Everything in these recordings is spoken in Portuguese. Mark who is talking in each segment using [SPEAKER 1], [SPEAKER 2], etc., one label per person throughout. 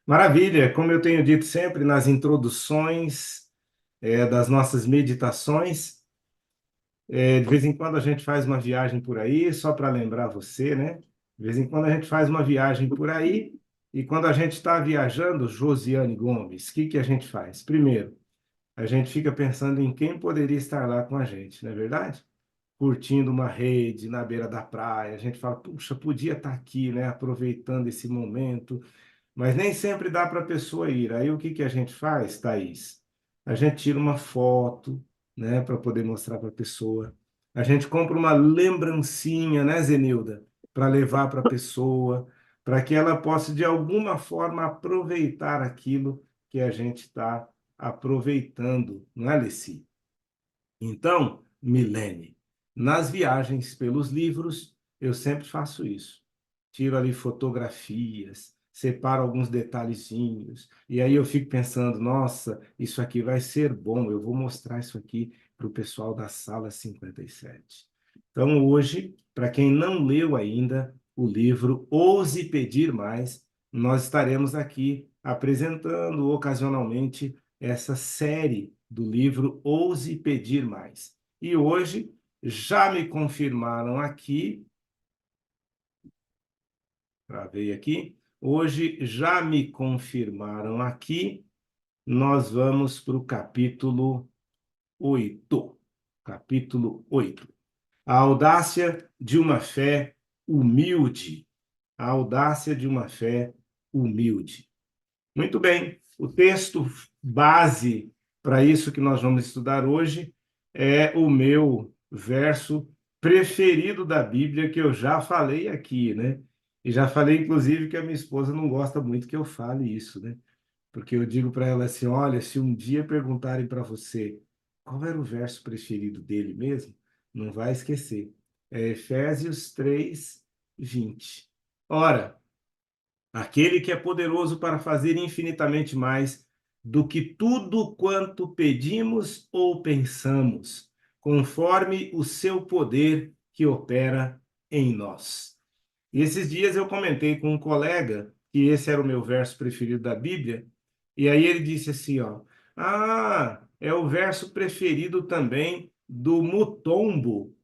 [SPEAKER 1] Maravilha, como eu tenho dito sempre nas introduções das nossas meditações, de vez em quando a gente faz uma viagem por aí, só para lembrar você, né? De vez em quando a gente faz uma viagem por aí, e quando a gente está viajando, Josiane Gomes, o que que a gente faz? Primeiro, a gente fica pensando em quem poderia estar lá com a gente, não é verdade? Curtindo uma rede na beira da praia, a gente fala, puxa, podia estar aqui, né? Aproveitando esse momento. Mas nem sempre dá para a pessoa ir. Aí o que que a gente faz, Thaís? A gente tira uma foto, né, para poder mostrar para a pessoa. A gente compra uma lembrancinha, né, Zenilda, para levar para a pessoa, para que ela possa, de alguma forma, aproveitar aquilo que a gente está aproveitando, não é, Leci? Então, Milene, nas viagens pelos livros, eu sempre faço isso. Tiro ali fotografias, separo alguns detalhezinhos, e aí eu fico pensando, nossa, isso aqui vai ser bom, eu vou mostrar isso aqui para o pessoal da sala 57. Então, hoje, para quem não leu ainda o livro Ouse Pedir Mais, nós estaremos aqui apresentando ocasionalmente essa série do livro Ouse Pedir Mais. E hoje já me confirmaram aqui, travei aqui, hoje já me confirmaram aqui, nós vamos para o capítulo 8. Capítulo 8. A audácia de uma fé humilde. A audácia de uma fé humilde. Muito bem, o texto base para isso que nós vamos estudar hoje é o meu verso preferido da Bíblia, que eu já falei aqui, né? E já falei, inclusive, que a minha esposa não gosta muito que eu fale isso, né? Porque eu digo para ela assim: olha, se um dia perguntarem para você qual era o verso preferido dele mesmo, não vai esquecer. É Efésios 3:20. Ora, aquele que é poderoso para fazer infinitamente mais do que tudo quanto pedimos ou pensamos, conforme o seu poder que opera em nós. E esses dias eu comentei com um colega que esse era o meu verso preferido da Bíblia, e aí ele disse assim, ó: "Ah, é o verso preferido também do Mutombo".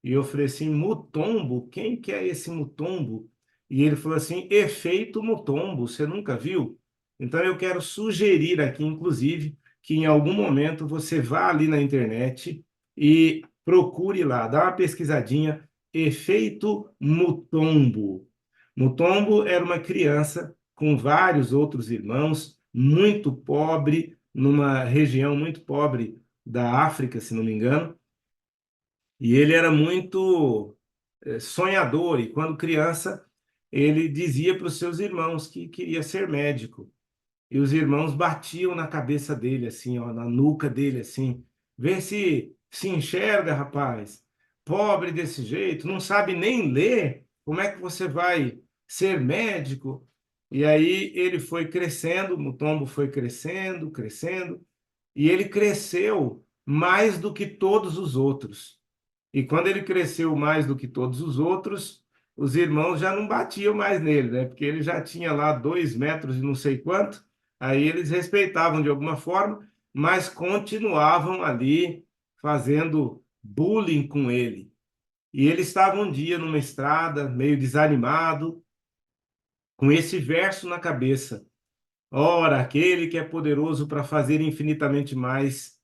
[SPEAKER 1] E eu falei assim: "Mutombo? Quem que é esse Mutombo?" E ele falou assim: "Efeito Mutombo, você nunca viu?" Então eu quero sugerir aqui, inclusive, que em algum momento você vá ali na internet e procure lá, dá uma pesquisadinha, Efeito Mutombo. Mutombo era uma criança com vários outros irmãos, muito pobre, numa região muito pobre da África, se não me engano, e ele era muito sonhador, e quando criança, ele dizia para os seus irmãos que queria ser médico. E os irmãos batiam na cabeça dele, assim, ó, na nuca dele, assim: "Vê se enxerga, rapaz. Pobre desse jeito, não sabe nem ler. Como é que você vai ser médico?" E aí ele foi crescendo, o Mutombo foi crescendo, crescendo, e ele cresceu mais do que todos os outros. E quando ele cresceu mais do que todos os outros, os irmãos já não batiam mais nele, né? Porque ele já tinha lá 2 metros e não sei quanto. Aí eles respeitavam de alguma forma, mas continuavam ali fazendo bullying com ele. E ele estava um dia numa estrada, meio desanimado, com esse verso na cabeça: "Ora, aquele que é poderoso para fazer infinitamente mais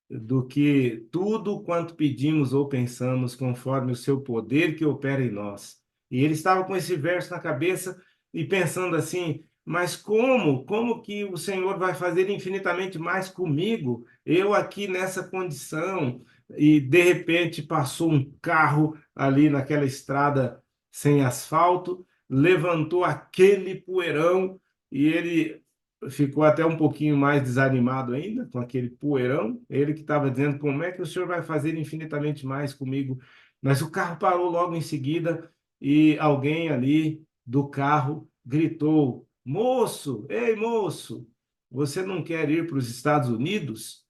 [SPEAKER 1] do que tudo quanto pedimos ou pensamos, conforme o seu poder que opera em nós." E ele estava com esse verso na cabeça e pensando assim: mas como? Como que o Senhor vai fazer infinitamente mais comigo? Eu aqui nessa condição. E de repente passou um carro ali naquela estrada sem asfalto, levantou aquele poeirão e ele ficou até um pouquinho mais desanimado ainda com aquele poeirão. Ele que estava dizendo: como é que o senhor vai fazer infinitamente mais comigo? Mas o carro parou logo em seguida e alguém ali do carro gritou: "Moço, ei moço, você não quer ir para os Estados Unidos?"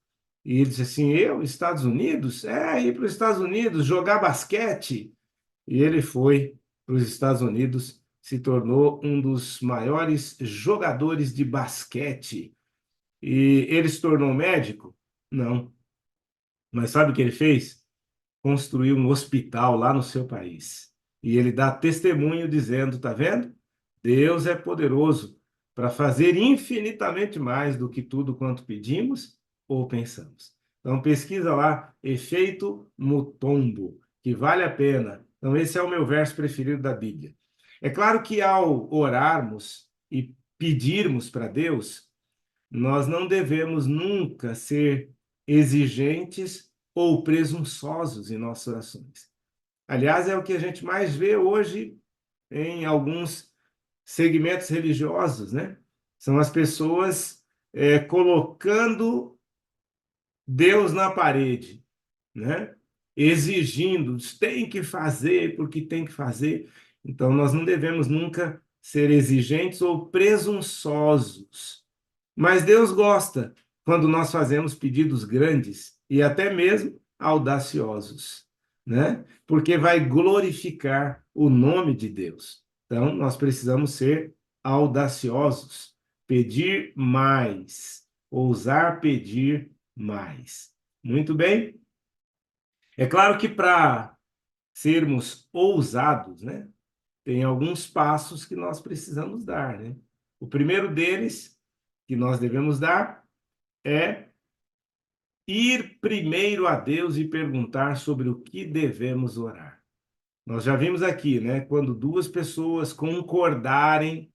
[SPEAKER 1] E ele disse assim: "Eu, Estados Unidos? É, ir para os Estados Unidos jogar basquete." E ele foi para os Estados Unidos se tornou um dos maiores jogadores de basquete. E ele se tornou médico? Não. Mas sabe o que ele fez? Construiu um hospital lá no seu país. E ele dá testemunho dizendo, tá vendo? Deus é poderoso para fazer infinitamente mais do que tudo quanto pedimos ou pensamos. Então pesquisa lá, efeito Mutombo, que vale a pena. Então esse é o meu verso preferido da Bíblia. É claro que ao orarmos e pedirmos para Deus, nós não devemos nunca ser exigentes ou presunçosos em nossas orações. Aliás, é o que a gente mais vê hoje em alguns segmentos religiosos, né? São as pessoas colocando Deus na parede, né? Exigindo, tem que fazer porque tem que fazer. Então, nós não devemos nunca ser exigentes ou presunçosos. Mas Deus gosta quando nós fazemos pedidos grandes e até mesmo audaciosos, né? Porque vai glorificar o nome de Deus. Então, nós precisamos ser audaciosos, pedir mais, ousar pedir mais. Muito bem? É claro que para sermos ousados, né, tem alguns passos que nós precisamos dar, né? O primeiro deles que nós devemos dar é ir primeiro a Deus e perguntar sobre o que devemos orar. Nós já vimos aqui, né? Quando duas pessoas concordarem,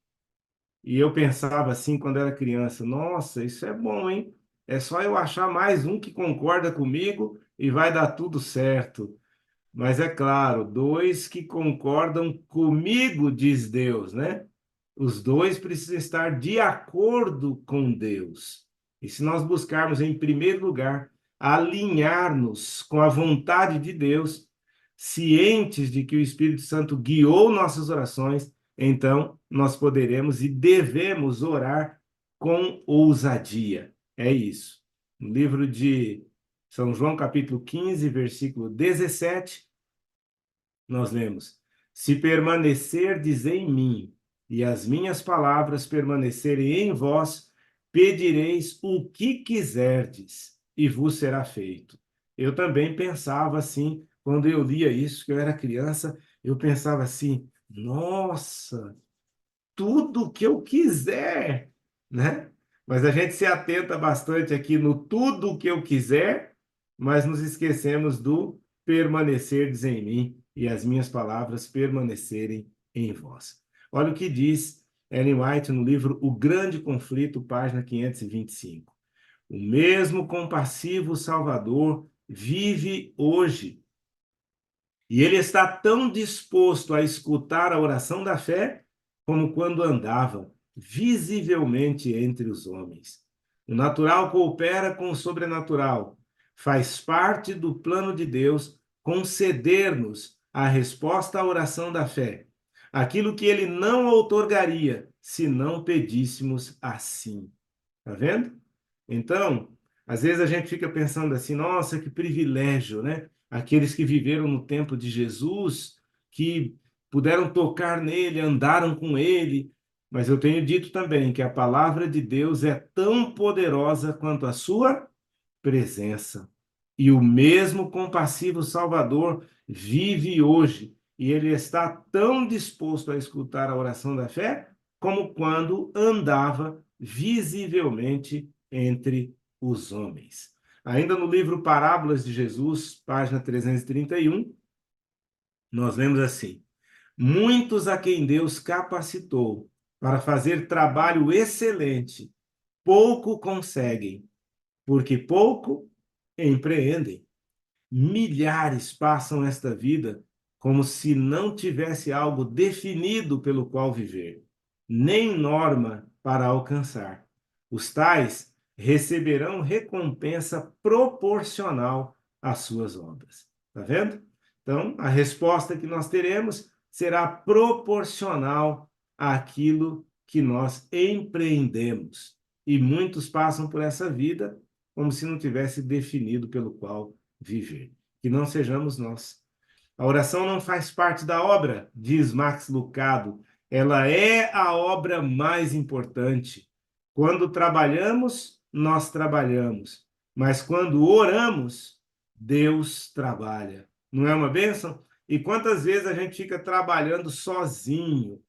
[SPEAKER 1] e eu pensava assim quando era criança, nossa, isso é bom, hein? É só eu achar mais um que concorda comigo e vai dar tudo certo. Mas é claro, dois que concordam comigo, diz Deus, né? Os dois precisam estar de acordo com Deus. E se nós buscarmos, em primeiro lugar, alinhar-nos com a vontade de Deus, cientes de que o Espírito Santo guiou nossas orações, então nós poderemos e devemos orar com ousadia. É isso. No livro de São João, capítulo 15, versículo 17, nós lemos: Se permanecerdes em mim e as minhas palavras permanecerem em vós, pedireis o que quiserdes e vos será feito. Eu também pensava assim, quando eu lia isso, que eu era criança, eu pensava assim: nossa, tudo que eu quiser, né? Mas a gente se atenta bastante aqui no tudo que eu quiser, mas nos esquecemos do permanecerdes em mim e as minhas palavras permanecerem em vós. Olha o que diz Ellen White no livro O Grande Conflito, página 525. O mesmo compassivo Salvador vive hoje e ele está tão disposto a escutar a oração da fé como quando andava visivelmente entre os homens. O natural coopera com o sobrenatural. Faz parte do plano de Deus conceder-nos a resposta à oração da fé, aquilo que ele não outorgaria se não pedíssemos assim. Tá vendo? Então, às vezes a gente fica pensando assim, nossa, que privilégio, né? Aqueles que viveram no tempo de Jesus, que puderam tocar nele, andaram com ele. Mas eu tenho dito também que a palavra de Deus é tão poderosa quanto a sua presença. E o mesmo compassivo Salvador vive hoje, e ele está tão disposto a escutar a oração da fé como quando andava visivelmente entre os homens. Ainda no livro Parábolas de Jesus, página 331, nós lemos assim: Muitos a quem Deus capacitou para fazer trabalho excelente, pouco conseguem, porque pouco empreendem. Milhares passam esta vida como se não tivesse algo definido pelo qual viver, nem norma para alcançar. Os tais receberão recompensa proporcional às suas obras. Está vendo? Então, a resposta que nós teremos será proporcional àquilo que nós empreendemos. E muitos passam por essa vida como se não tivesse definido pelo qual viver. Que não sejamos nós. A oração não faz parte da obra, diz Max Lucado, Ela é a obra mais importante. Quando trabalhamos, nós trabalhamos. Mas quando oramos, Deus trabalha. Não é uma bênção? E quantas vezes a gente fica trabalhando sozinho,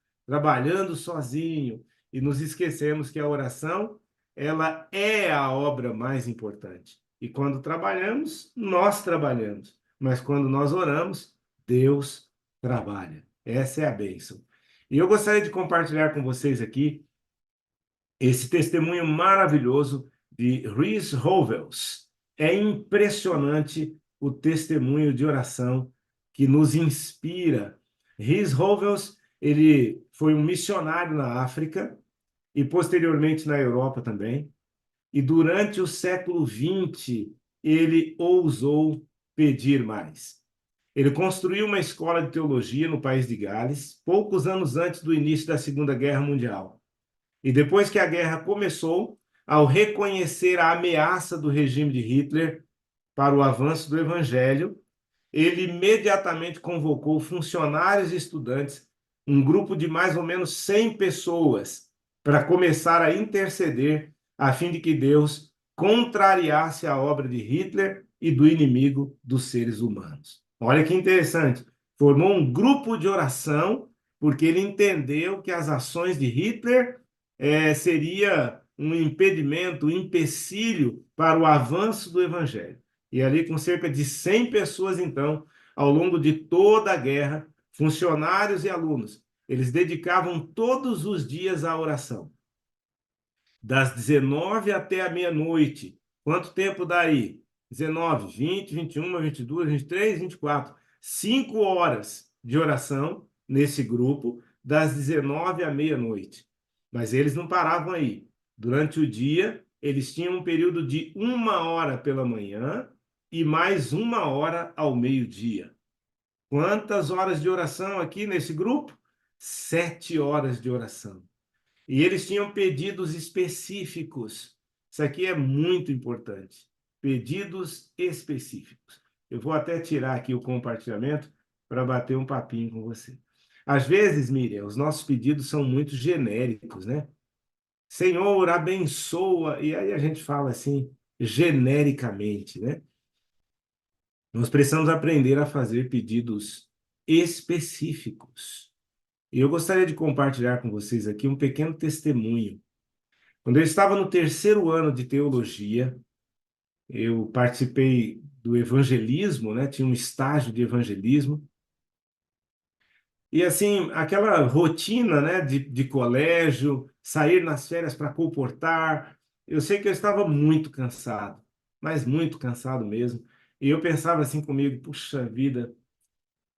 [SPEAKER 1] e nos esquecemos que a oração, ela é a obra mais importante. E quando trabalhamos, nós trabalhamos. Mas quando nós oramos, Deus trabalha. Essa é a bênção. E eu gostaria de compartilhar com vocês aqui esse testemunho maravilhoso de Rhys Hovels. É impressionante o testemunho de oração que nos inspira. Rhys Hovels, ele foi um missionário na África e posteriormente na Europa também. E durante o século XX, ele ousou pedir mais. Ele construiu uma escola de teologia no país de Gales, poucos anos antes do início da Segunda Guerra Mundial. E depois que a guerra começou, ao reconhecer a ameaça do regime de Hitler para o avanço do evangelho, ele imediatamente convocou funcionários e estudantes, um grupo de mais ou menos 100 pessoas, para começar a interceder a fim de que Deus contrariasse a obra de Hitler e do inimigo dos seres humanos. Olha que interessante. Formou um grupo de oração porque ele entendeu que as ações de Hitler seria um impedimento, um empecilho para o avanço do evangelho. E ali, com cerca de 100 pessoas, então, ao longo de toda a guerra, funcionários e alunos, eles dedicavam todos os dias à oração, das 19 até a meia-noite. Quanto tempo dá aí? 19, 20, 21, 22, 23, 24. 5 horas de oração nesse grupo, das 19 à meia-noite. Mas eles não paravam aí. Durante o dia, eles tinham um período de 1 hora pela manhã e mais 1 hora ao meio-dia. Quantas horas de oração aqui nesse grupo? 7 horas de oração. E eles tinham pedidos específicos. Isso aqui é muito importante. Pedidos específicos. Eu vou até tirar aqui o compartilhamento para bater um papinho com você. Às vezes, Miriam, os nossos pedidos são muito genéricos, né? Senhor, abençoa. E aí a gente fala assim, genericamente, né? Nós precisamos aprender a fazer pedidos específicos. E eu gostaria de compartilhar com vocês aqui um pequeno testemunho. Quando eu estava no terceiro ano de teologia, eu participei do evangelismo, né? Tinha um estágio de evangelismo. E assim, aquela rotina, né, de colégio, sair nas férias para comportar, eu sei que eu estava muito cansado, mas muito cansado mesmo. E eu pensava assim comigo, puxa vida,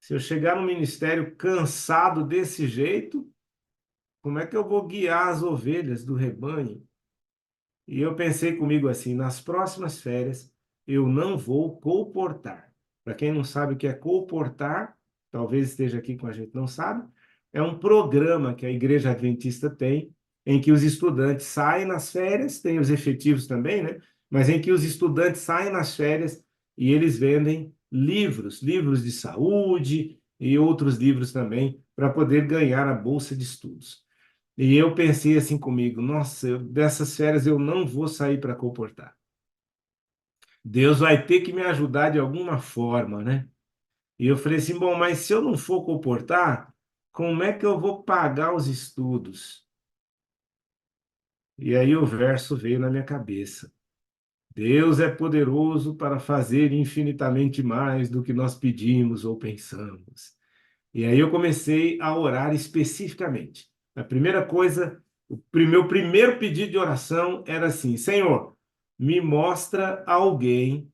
[SPEAKER 1] se eu chegar no ministério cansado desse jeito, como é que eu vou guiar as ovelhas do rebanho? E eu pensei comigo assim, nas próximas férias eu não vou colportar. Para quem não sabe o que é colportar, talvez esteja aqui com a gente, não sabe, é um programa que a Igreja Adventista tem, em que os estudantes saem nas férias, tem os efetivos também, né? Mas em que os estudantes saem nas férias e eles vendem livros, livros de saúde e outros livros também, para poder ganhar a bolsa de estudos. E eu pensei assim comigo, nossa, dessas férias eu não vou sair para comportar. Deus vai ter que me ajudar de alguma forma, né? E eu falei assim, bom, mas se eu não for comportar, como é que eu vou pagar os estudos? E aí o verso veio na minha cabeça. Deus é poderoso para fazer infinitamente mais do que nós pedimos ou pensamos. E aí eu comecei a orar especificamente. A primeira coisa, meu primeiro pedido de oração era assim: Senhor, me mostra alguém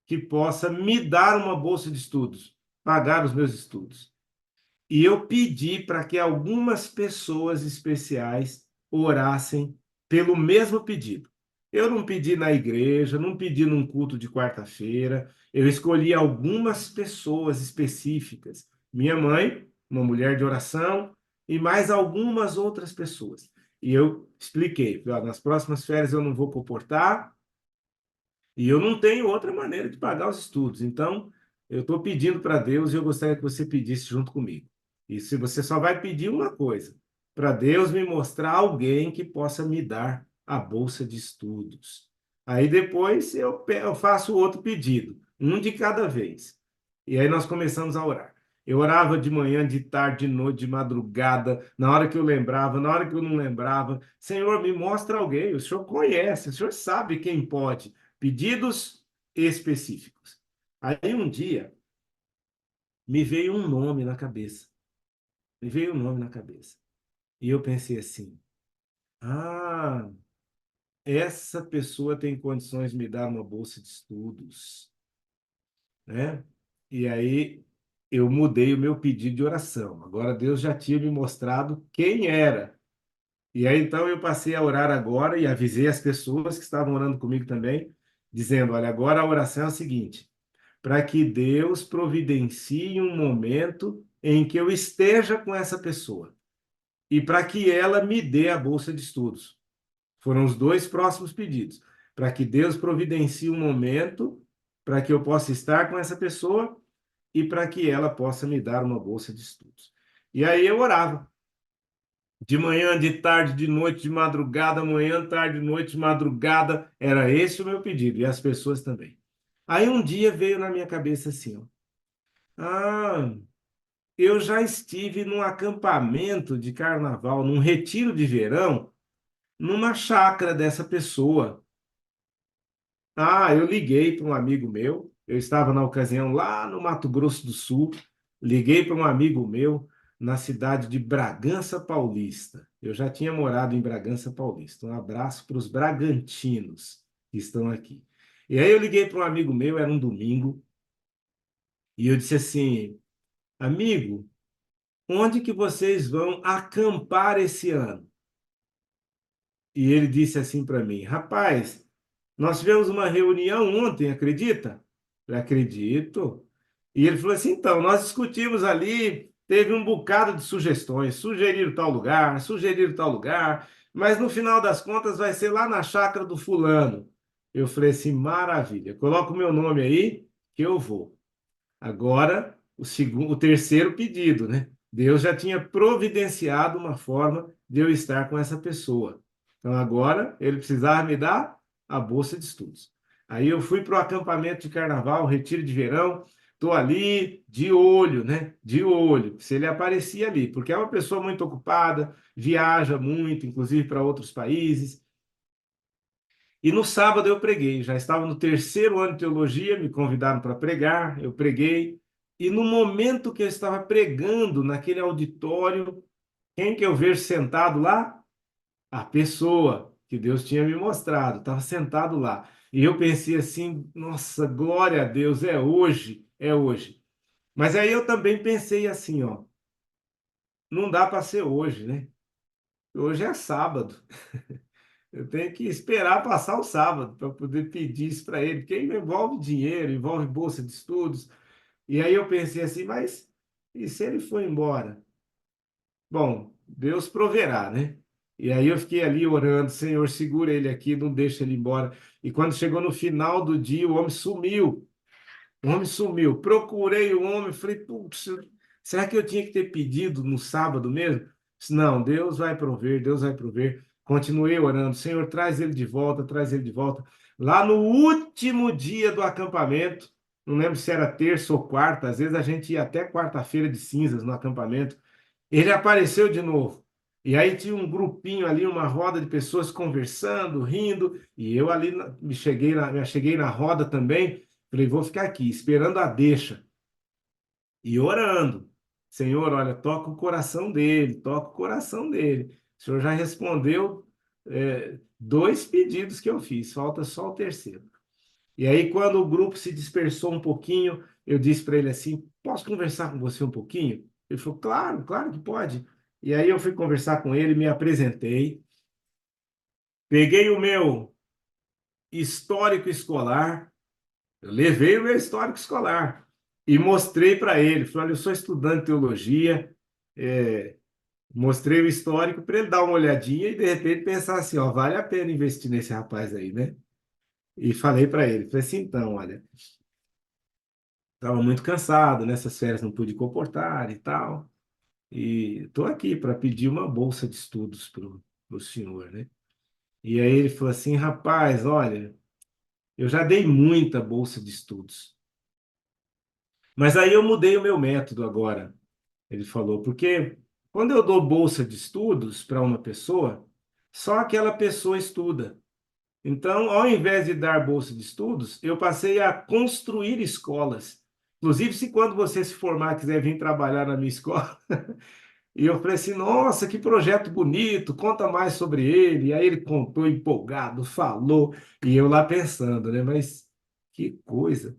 [SPEAKER 1] que possa me dar uma bolsa de estudos, pagar os meus estudos. E eu pedi para que algumas pessoas especiais orassem pelo mesmo pedido. Eu não pedi na igreja, não pedi num culto de quarta-feira, eu escolhi algumas pessoas específicas. Minha mãe, uma mulher de oração, e mais algumas outras pessoas. E eu expliquei, nas próximas férias eu não vou comportar, e eu não tenho outra maneira de pagar os estudos. Então, eu estou pedindo para Deus e eu gostaria que você pedisse junto comigo. E se você só vai pedir uma coisa, para Deus me mostrar alguém que possa me dar a bolsa de estudos. Aí depois eu faço outro pedido, um de cada vez. E aí nós começamos a orar. Eu orava de manhã, de tarde, de noite, de madrugada, na hora que eu lembrava, na hora que eu não lembrava. Senhor, me mostra alguém, o Senhor conhece, o Senhor sabe quem pode. Pedidos específicos. Aí um dia me veio um nome na cabeça. Me veio um nome na cabeça. E eu pensei assim: ah, essa pessoa tem condições de me dar uma bolsa de estudos, né? E aí eu mudei o meu pedido de oração. Agora Deus já tinha me mostrado quem era. E aí então eu passei a orar agora e avisei as pessoas que estavam orando comigo também, dizendo: olha, agora a oração é a seguinte: para que Deus providencie um momento em que eu esteja com essa pessoa e para que ela me dê a bolsa de estudos. Foram os dois próximos pedidos, para que Deus providencie um momento para que eu possa estar com essa pessoa e para que ela possa me dar uma bolsa de estudos. E aí eu orava, de manhã, de tarde, de noite, de madrugada, manhã, tarde, noite, madrugada, era esse o meu pedido, e as pessoas também. Aí um dia veio na minha cabeça assim, ó, ah, eu já estive num acampamento de carnaval, num retiro de verão, numa chácara dessa pessoa. Ah, eu liguei para um amigo meu. Eu estava na ocasião lá no Mato Grosso do Sul. Liguei para um amigo meu na cidade de Bragança Paulista. Eu já tinha morado em Bragança Paulista. Um abraço para os bragantinos que estão aqui. E aí eu liguei para um amigo meu, era um domingo, e eu disse assim: amigo, onde que vocês vão acampar esse ano? E ele disse assim para mim: rapaz, nós tivemos uma reunião ontem, acredita? Eu acredito. E ele falou assim: então, nós discutimos ali, teve um bocado de sugestões, sugeriram tal lugar, mas no final das contas vai ser lá na chácara do fulano. Eu falei assim: maravilha, coloca o meu nome aí que eu vou. Agora, o terceiro pedido, né? Deus já tinha providenciado uma forma de eu estar com essa pessoa. Então, agora, ele precisava me dar a bolsa de estudos. Aí eu fui para o acampamento de carnaval, retiro de verão, estou ali de olho, né? De olho, se ele aparecia ali, porque é uma pessoa muito ocupada, viaja muito, inclusive para outros países. E no sábado eu preguei, já estava no terceiro ano de teologia, me convidaram para pregar, eu preguei. E no momento que eu estava pregando naquele auditório, quem que eu vejo sentado lá? A pessoa que Deus tinha me mostrado, estava sentado lá. E eu pensei assim, nossa, glória a Deus, é hoje, é hoje. Mas aí eu também pensei assim, ó, não dá para ser hoje, né? Hoje é sábado. Eu tenho que esperar passar o sábado para poder pedir isso para ele, porque envolve dinheiro, envolve bolsa de estudos. E aí eu pensei assim, mas e se ele for embora? Bom, Deus proverá, né? E aí eu fiquei ali orando, Senhor, segura ele aqui, não deixa ele embora. E quando chegou no final do dia, o homem sumiu. O homem sumiu. Procurei o homem, falei, putz, será que eu tinha que ter pedido no sábado mesmo? Disse, não, Deus vai prover, Deus vai prover. Continuei orando, Senhor, traz ele de volta, traz ele de volta. Lá no último dia do acampamento, não lembro se era terça ou quarta, às vezes a gente ia até quarta-feira de cinzas no acampamento, ele apareceu de novo. E aí tinha um grupinho ali, uma roda de pessoas conversando, rindo, e eu ali me cheguei na roda também. Falei, vou ficar aqui, esperando a deixa e orando. Senhor, olha, toca o coração dele, toca o coração dele. O Senhor já respondeu, dois pedidos que eu fiz, falta só o terceiro. E aí, quando o grupo se dispersou um pouquinho, eu disse para ele assim: posso conversar com você um pouquinho? Ele falou: claro, claro que pode. E aí eu fui conversar com ele, me apresentei, peguei o meu histórico escolar. Eu levei o meu histórico escolar e mostrei para ele. Falei, olha, eu sou estudante de teologia, é, mostrei o histórico para ele dar uma olhadinha e de repente pensar assim, ó, vale a pena investir nesse rapaz aí, né? E falei para ele, falei assim, então, olha, estava muito cansado, nessas férias não pude comportar e tal. e estou aqui para pedir uma bolsa de estudos para o senhor, né? E aí ele falou assim, rapaz, olha, eu já dei muita bolsa de estudos, mas aí eu mudei o meu método agora, ele falou, porque quando eu dou bolsa de estudos para uma pessoa, só aquela pessoa estuda. Então, ao invés de dar bolsa de estudos, eu passei a construir escolas. Inclusive, se quando você se formar quiser vir trabalhar na minha escola, e eu falei assim, nossa, que projeto bonito, conta mais sobre ele. E aí ele contou empolgado, falou, e eu lá pensando, né? Mas que coisa.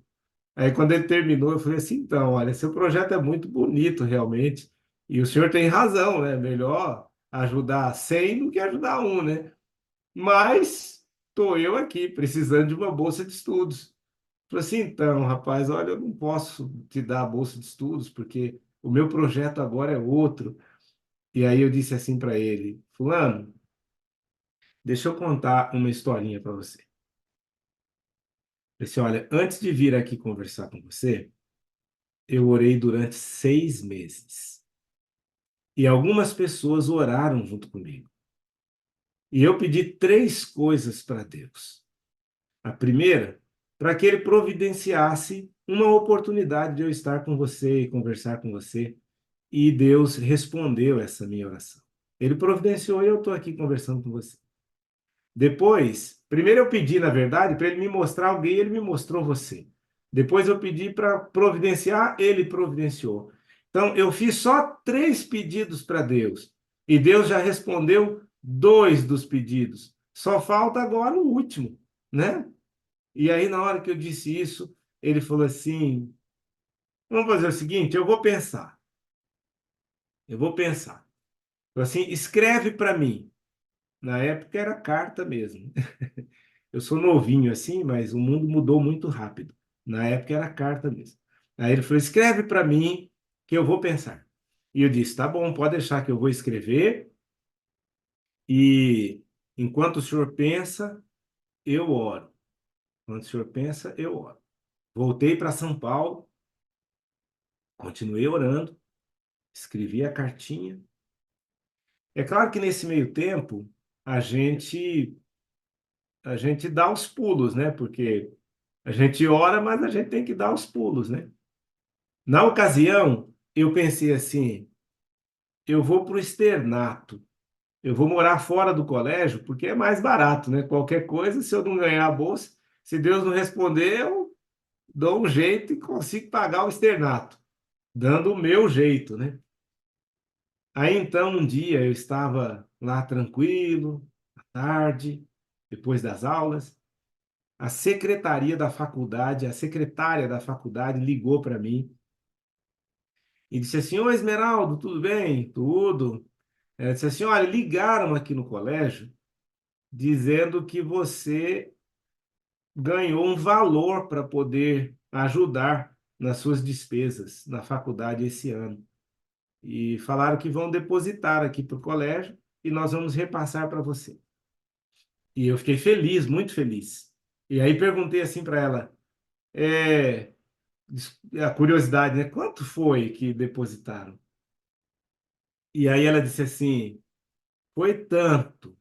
[SPEAKER 1] Aí quando ele terminou, eu falei assim, então, olha, seu projeto é muito bonito, realmente, e o senhor tem razão, né? Melhor ajudar 100 do que ajudar um, né? Mas estou eu aqui, precisando de uma bolsa de estudos. Falei assim, então, rapaz, olha, eu não posso te dar a bolsa de estudos, porque o meu projeto agora é outro. E aí eu disse assim para ele, fulano, deixa eu contar uma historinha para você. Eu disse, olha, antes de vir aqui conversar com você, eu orei durante 6 meses. E algumas pessoas oraram junto comigo. E eu pedi 3 coisas para Deus. A primeira, para que ele providenciasse uma oportunidade de eu estar com você e conversar com você. E Deus respondeu essa minha oração. Ele providenciou e eu estou aqui conversando com você. Depois, primeiro eu pedi, na verdade, para ele me mostrar alguém, ele me mostrou você. Depois eu pedi para providenciar, ele providenciou. Então, eu fiz só 3 pedidos para Deus. E Deus já respondeu 2 dos pedidos. Só falta agora o último, né? E aí, na hora que eu disse isso, ele falou assim: vamos fazer o seguinte, eu vou pensar. Eu vou pensar. Falou assim, escreve para mim. Na época era carta mesmo. Eu sou novinho assim, mas o mundo mudou muito rápido. Na época era carta mesmo. Aí ele falou: escreve para mim que eu vou pensar. E eu disse: tá bom, pode deixar que eu vou escrever. E enquanto o senhor pensa, eu oro. Enquanto o senhor pensa, eu oro. Voltei para São Paulo, continuei orando, escrevi a cartinha. É claro que nesse meio tempo a gente a gente dá os pulos, né? Porque a gente ora, mas a gente tem que dar os pulos, né? Na ocasião, eu pensei assim: eu vou para o externato, eu vou morar fora do colégio, porque é mais barato, né? Qualquer coisa, se eu não ganhar a bolsa, se Deus não responder, eu dou um jeito e consigo pagar o externato, dando o meu jeito, né? Aí então, um dia eu estava lá tranquilo, à tarde, depois das aulas, a secretaria da faculdade, a secretária da faculdade ligou para mim e disse assim: Ô Esmeraldo, tudo bem? Tudo. Ela disse assim: olha, ligaram aqui no colégio dizendo que você ganhou um valor para poder ajudar nas suas despesas na faculdade esse ano. E falaram que vão depositar aqui para o colégio e nós vamos repassar para você. E eu fiquei feliz, muito feliz. E aí perguntei assim para ela, é, a curiosidade, né? Quanto foi que depositaram? E aí ela disse assim, foi tanto.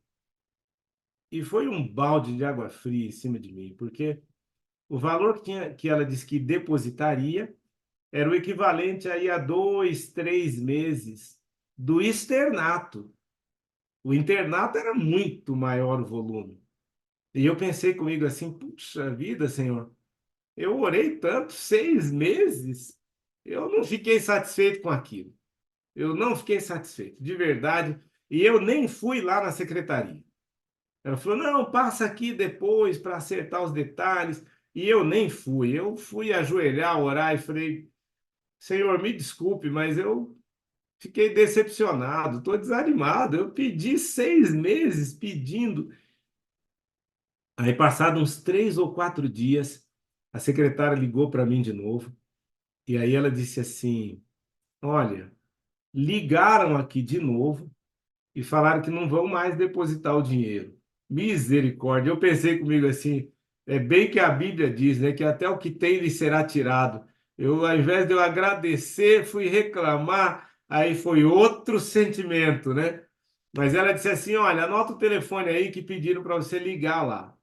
[SPEAKER 1] E foi um balde de água fria em cima de mim, porque o valor que ela disse que depositaria era o equivalente aí a 2, 3 meses do externato. O internato era muito maior o volume. E eu pensei comigo assim, puxa vida, Senhor, eu orei tanto, 6 meses, eu não fiquei satisfeito com aquilo. Eu não fiquei satisfeito, de verdade. E eu nem fui lá na secretaria. Ela falou: não, passa aqui depois para acertar os detalhes. E eu nem fui. Eu fui ajoelhar, orar e falei: Senhor, me desculpe, mas eu fiquei decepcionado, estou desanimado. Eu pedi 6 meses pedindo. Aí, passados uns 3 ou 4 dias, a secretária ligou para mim de novo. E aí ela disse assim: olha, ligaram aqui de novo e falaram que não vão mais depositar o dinheiro. Misericórdia. Eu pensei comigo assim, é bem que a Bíblia diz, né, que até o que tem lhe será tirado. Eu, ao invés de eu agradecer, fui reclamar. Aí foi outro sentimento, né? Mas ela disse assim: olha, anota o telefone aí que pediram para você ligar lá.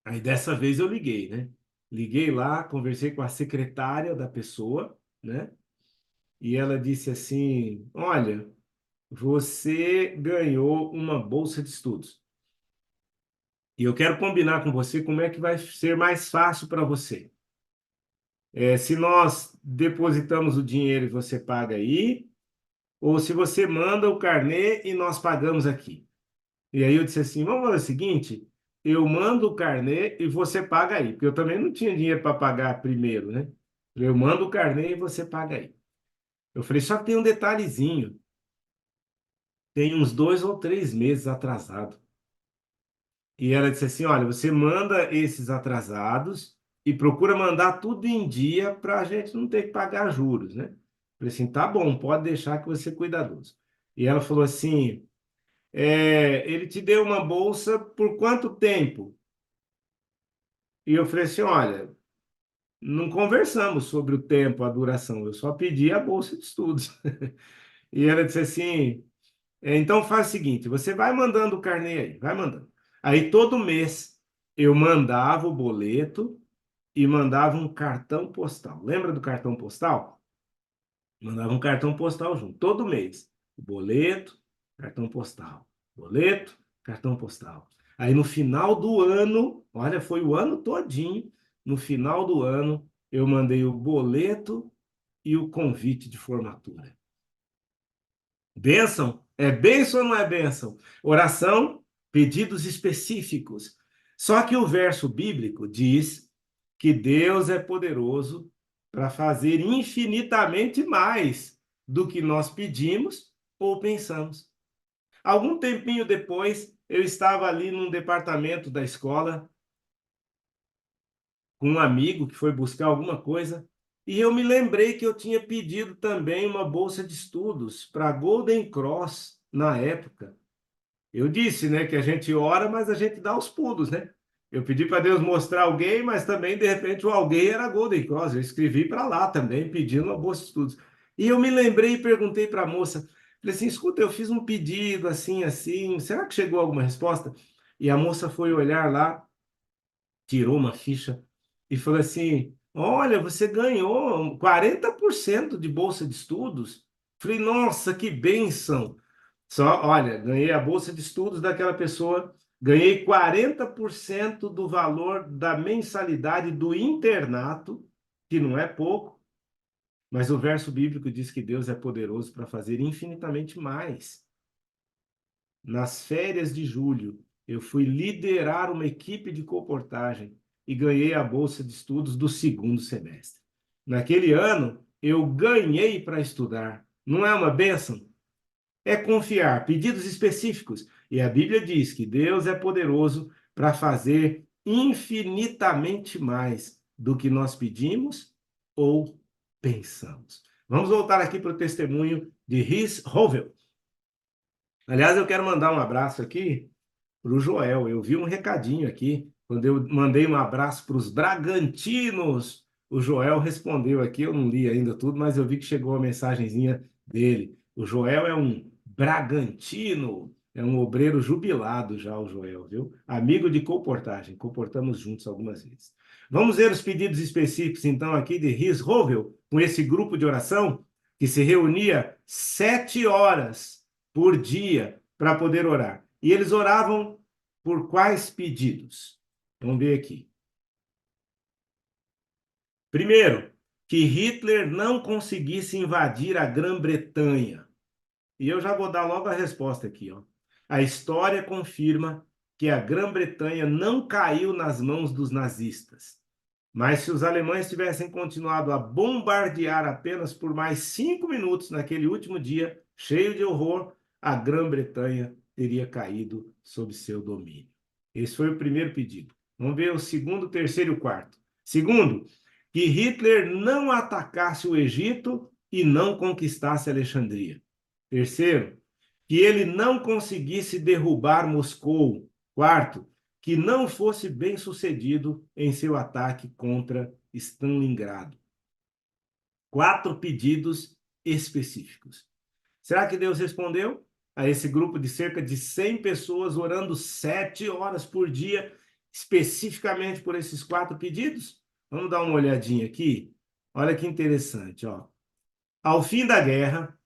[SPEAKER 1] Aí dessa vez eu liguei, né? Liguei lá, conversei com a secretária da pessoa, né? E ela disse assim: olha, você ganhou uma bolsa de estudos. E eu quero combinar com você como é que vai ser mais fácil para você. Se nós depositamos o dinheiro e você paga aí, ou se você manda o carnê e nós pagamos aqui. E aí eu disse assim, vamos fazer o seguinte, eu mando o carnê e você paga aí, porque eu também não tinha dinheiro para pagar primeiro, né? Eu mando o carnê e você paga aí. Eu falei, só que tem um detalhezinho, tem uns 2 ou 3 meses atrasado. E ela disse assim, olha, você manda esses atrasados e procura mandar tudo em dia para a gente não ter que pagar juros, né? Eu falei assim, tá bom, pode deixar que você é cuidadoso. E ela falou assim, ele te deu uma bolsa por quanto tempo? E eu falei assim, olha, não conversamos sobre o tempo, a duração, eu só pedi a bolsa de estudos. E ela disse assim, então faz o seguinte, você vai mandando o carnê aí, vai mandando. Aí todo mês eu mandava o boleto e mandava um cartão postal. Lembra do cartão postal? Mandava um cartão postal junto, todo mês. O boleto, cartão postal. Boleto, cartão postal. Aí no final do ano, olha, foi o ano todinho, no final do ano, eu mandei o boleto e o convite de formatura. Bênção? É bênção ou não é bênção? Oração, pedidos específicos. Só que o verso bíblico diz que Deus é poderoso para fazer infinitamente mais do que nós pedimos ou pensamos. Algum tempinho depois, eu estava ali num departamento da escola com um amigo que foi buscar alguma coisa e eu me lembrei que eu tinha pedido também uma bolsa de estudos para Golden Cross na época. Eu disse, né, que a gente ora, mas a gente dá os pulos, né? Eu pedi para Deus mostrar alguém, mas também, de repente, o alguém era Golden Cross. Eu escrevi para lá também, pedindo uma bolsa de estudos. E eu me lembrei e perguntei para a moça, falei assim, escuta, eu fiz um pedido assim, assim, será que chegou alguma resposta? E a moça foi olhar lá, tirou uma ficha e falou assim, olha, você ganhou 40% de bolsa de estudos. Falei, nossa, que bênção! Só, olha, ganhei a bolsa de estudos daquela pessoa, ganhei 40% do valor da mensalidade do internato, que não é pouco, mas o verso bíblico diz que Deus é poderoso para fazer infinitamente mais. Nas férias de julho, eu fui liderar uma equipe de comportagem e ganhei a bolsa de estudos do segundo semestre. Naquele ano, eu ganhei para estudar. Não é uma bênção? É confiar, pedidos específicos. E a Bíblia diz que Deus é poderoso para fazer infinitamente mais do que nós pedimos ou pensamos. Vamos voltar aqui para o testemunho de Rhys Hovel. Aliás, eu quero mandar um abraço aqui para o Joel. Eu vi um recadinho aqui, quando eu mandei um abraço para os Bragantinos. O Joel respondeu aqui, eu não li ainda tudo, mas eu vi que chegou a mensagenzinha dele. O Joel é um Bragantino, é um obreiro jubilado já, o Joel, viu? Amigo de comportagem, comportamos juntos algumas vezes. Vamos ver os pedidos específicos, então, aqui de Rhys Hovel, com esse grupo de oração que se reunia 7 horas por dia para poder orar. E eles oravam por quais pedidos? Vamos ver aqui. Primeiro, que Hitler não conseguisse invadir a Grã-Bretanha. E eu já vou dar logo a resposta aqui, ó. A história confirma que a Grã-Bretanha não caiu nas mãos dos nazistas. Mas se os alemães tivessem continuado a bombardear apenas por mais 5 minutos naquele último dia, cheio de horror, a Grã-Bretanha teria caído sob seu domínio. Esse foi o primeiro pedido. Vamos ver o segundo, o terceiro e o quarto. Segundo, que Hitler não atacasse o Egito e não conquistasse Alexandria. Terceiro, que ele não conseguisse derrubar Moscou. Quarto, que não fosse bem sucedido em seu ataque contra Stalingrado. 4 pedidos específicos. Será que Deus respondeu a esse grupo de cerca de 100 pessoas orando 7 horas por dia, especificamente por esses 4 pedidos? Vamos dar uma olhadinha aqui. Olha que interessante, ó. Ao fim da guerra,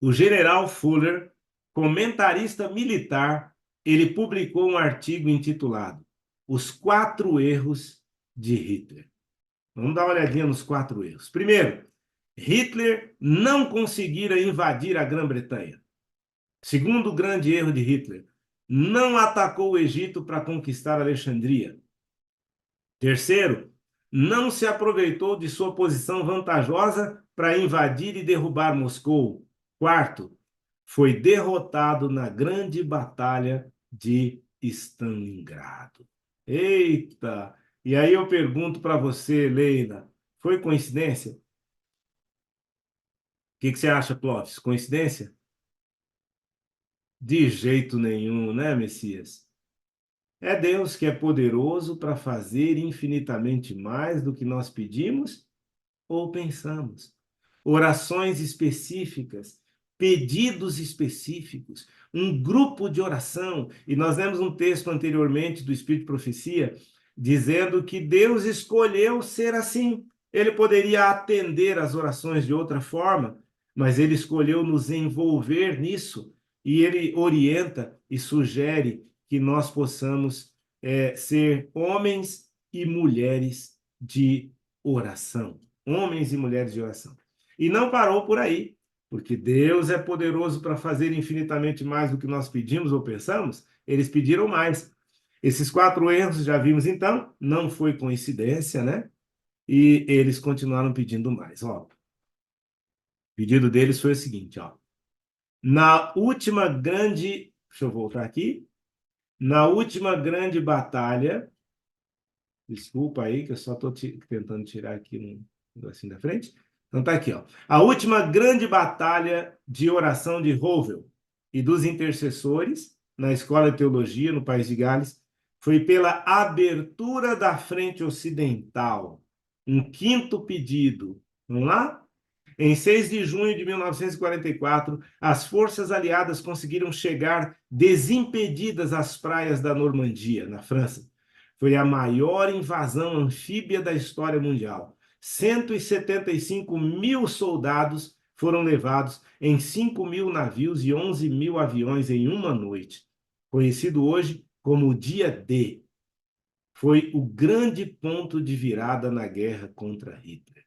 [SPEAKER 1] o general Fuller, comentarista militar, ele publicou um artigo intitulado Os 4 Erros de Hitler. Vamos dar uma olhadinha nos 4 erros. Primeiro, Hitler não conseguira invadir a Grã-Bretanha. Segundo grande erro de Hitler, não atacou o Egito para conquistar Alexandria. Terceiro, não se aproveitou de sua posição vantajosa para invadir e derrubar Moscou. Quarto, foi derrotado na grande batalha de Stalingrado. Eita! E aí eu pergunto para você, Leila, foi coincidência? O que você acha, Clóvis? Coincidência? De jeito nenhum, né, Messias? É Deus que é poderoso para fazer infinitamente mais do que nós pedimos ou pensamos. Orações específicas, pedidos específicos, um grupo de oração. E nós lemos um texto anteriormente do Espírito de Profecia dizendo que Deus escolheu ser assim. Ele poderia atender às orações de outra forma, mas ele escolheu nos envolver nisso e ele orienta e sugere que nós possamos ser homens e mulheres de oração. Homens e mulheres de oração. E não parou por aí, porque Deus é poderoso para fazer infinitamente mais do que nós pedimos ou pensamos. Eles pediram mais. Esses 4 erros, já vimos então, não foi coincidência, né? E eles continuaram pedindo mais. Ó, o pedido deles foi o seguinte, ó. Na última grande, deixa eu voltar aqui. Na última grande batalha, desculpa aí que eu só estou tentando tirar aqui um negocinho da frente. Então tá aqui, ó. A última grande batalha de oração de Howell e dos intercessores na Escola de Teologia no País de Gales foi pela abertura da frente ocidental. Um quinto pedido. Vamos lá? Em 6 de junho de 1944, as forças aliadas conseguiram chegar desimpedidas às praias da Normandia, na França. Foi a maior invasão anfíbia da história mundial. 175 mil soldados foram levados em 5 mil navios e 11 mil aviões em uma noite. Conhecido hoje como o Dia D. Foi o grande ponto de virada na guerra contra Hitler.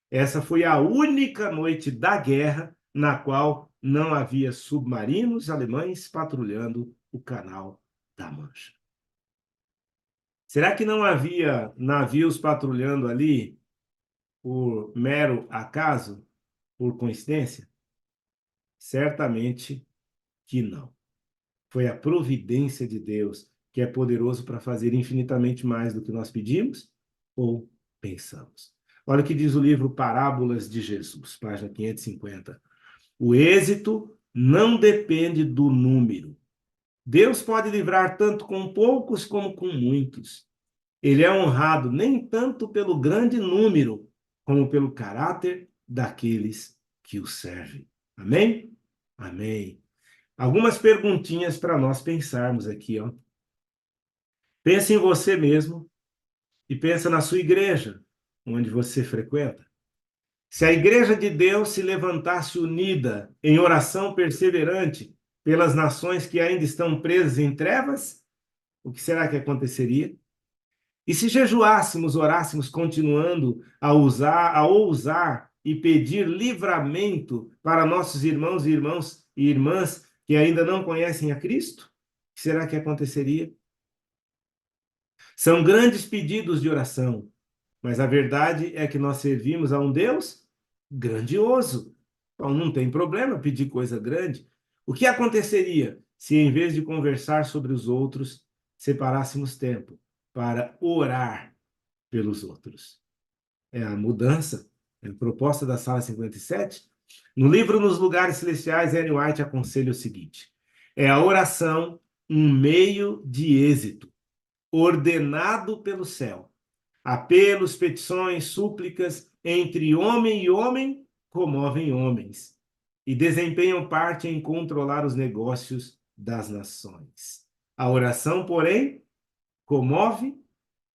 [SPEAKER 1] Essa foi a única noite da guerra na qual não havia submarinos alemães patrulhando o Canal da Mancha. Será que não havia navios patrulhando ali por mero acaso, por coincidência? Certamente que não. Foi a providência de Deus, que é poderoso para fazer infinitamente mais do que nós pedimos ou pensamos. Olha o que diz o livro Parábolas de Jesus, página 550. O êxito não depende do número. Deus pode livrar tanto com poucos como com muitos. Ele é honrado nem tanto pelo grande número, como pelo caráter daqueles que o servem. Amém? Amém. Algumas perguntinhas para nós pensarmos aqui, ó. Pense em você mesmo e pensa na sua igreja, onde você frequenta. Se a igreja de Deus se levantasse unida em oração perseverante pelas nações que ainda estão presas em trevas, o que será que aconteceria? E se jejuássemos, orássemos, continuando a ousar e pedir livramento para nossos irmãos e irmãs que ainda não conhecem a Cristo, o que será que aconteceria? São grandes pedidos de oração, mas a verdade é que nós servimos a um Deus grandioso. Então não tem problema pedir coisa grande. O que aconteceria se, em vez de conversar sobre os outros, separássemos tempo para orar pelos outros? É a mudança, é a proposta da Sala 57. No livro Nos Lugares Celestiais, Ellen White aconselha o seguinte: é a oração um meio de êxito, ordenado pelo céu. Apelos, petições, súplicas entre homem e homem comovem homens e desempenham parte em controlar os negócios das nações. A oração, porém, comove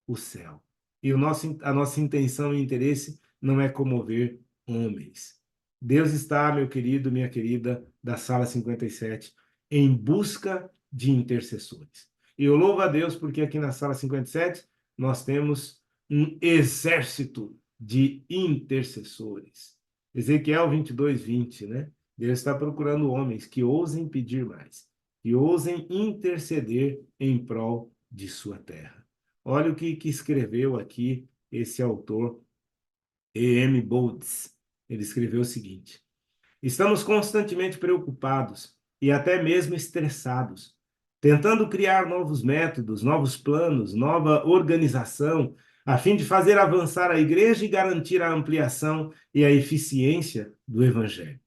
[SPEAKER 1] o céu. E a nossa intenção e interesse não é comover homens. Deus está, meu querido, minha querida, da sala 57, em busca de intercessores. E eu louvo a Deus porque aqui na sala 57 nós temos um exército de intercessores. Ezequiel 22:20, né? Deus está procurando homens que ousem pedir mais, que ousem interceder em prol de sua terra. Olha o que escreveu aqui esse autor, E.M. Boulds. Ele escreveu o seguinte: estamos constantemente preocupados e até mesmo estressados, tentando criar novos métodos, novos planos, nova organização, a fim de fazer avançar a igreja e garantir a ampliação e a eficiência do evangelho.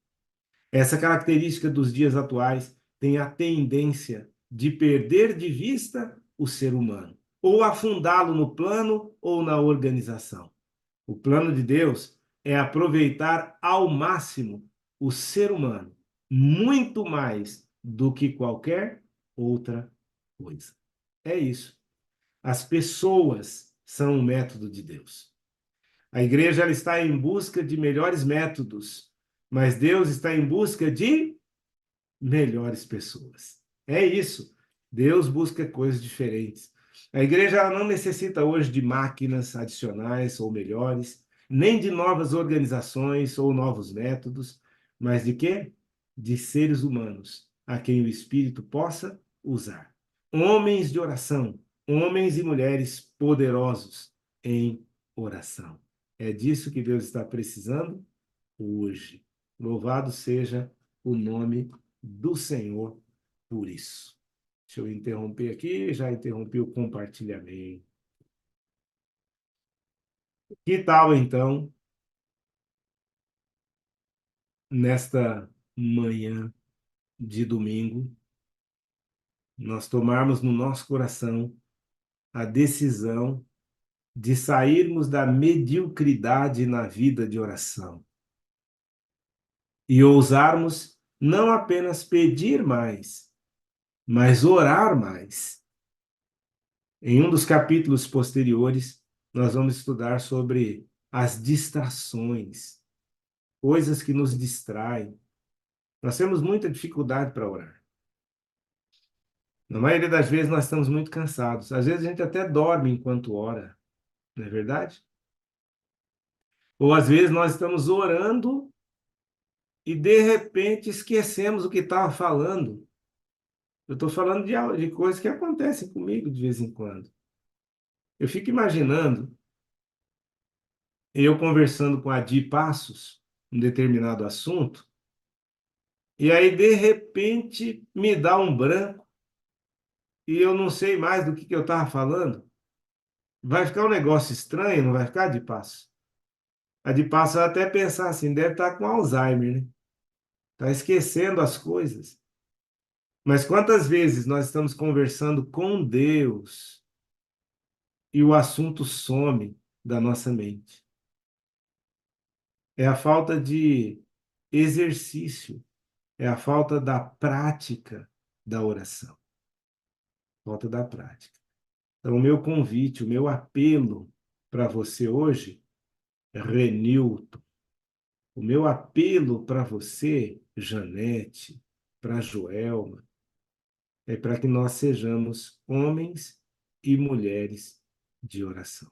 [SPEAKER 1] Essa característica dos dias atuais tem a tendência de perder de vista o ser humano, ou afundá-lo no plano ou na organização. O plano de Deus é aproveitar ao máximo o ser humano, muito mais do que qualquer outra coisa. É isso. As pessoas são o método de Deus. A igreja ela está em busca de melhores métodos, mas Deus está em busca de melhores pessoas. É isso. Deus busca coisas diferentes. A igreja ela não necessita hoje de máquinas adicionais ou melhores, nem de novas organizações ou novos métodos, mas de quê? De seres humanos a quem o Espírito possa usar. Homens de oração, homens e mulheres poderosos em oração. É disso que Deus está precisando hoje. Louvado seja o nome do Senhor por isso. Deixa eu interromper aqui, já interrompi o compartilhamento. Que tal, então, nesta manhã de domingo, nós tomarmos no nosso coração a decisão de sairmos da mediocridade na vida de oração e ousarmos não apenas pedir mais, mas orar mais. Em um dos capítulos posteriores, nós vamos estudar sobre as distrações, coisas que nos distraem. Nós temos muita dificuldade para orar. Na maioria das vezes nós estamos muito cansados. Às vezes a gente até dorme enquanto ora, não é verdade? Ou às vezes nós estamos orando e de repente esquecemos o que estava falando. Eu estou falando de coisas que acontecem comigo de vez em quando. Eu fico imaginando eu conversando com a Di Passos, um determinado assunto, e aí de repente me dá um branco e eu não sei mais do que eu estava falando. Vai ficar um negócio estranho, não vai ficar, Di Passos? A Di Passos vai até pensar assim, deve estar com Alzheimer, né? Está esquecendo as coisas. Mas quantas vezes nós estamos conversando com Deus e o assunto some da nossa mente? É a falta de exercício, é a falta da prática da oração, falta da prática. Então, o meu convite, o meu apelo para você hoje, Renilton, o meu apelo para você, Janete, para Joelma, é para que nós sejamos homens e mulheres de oração.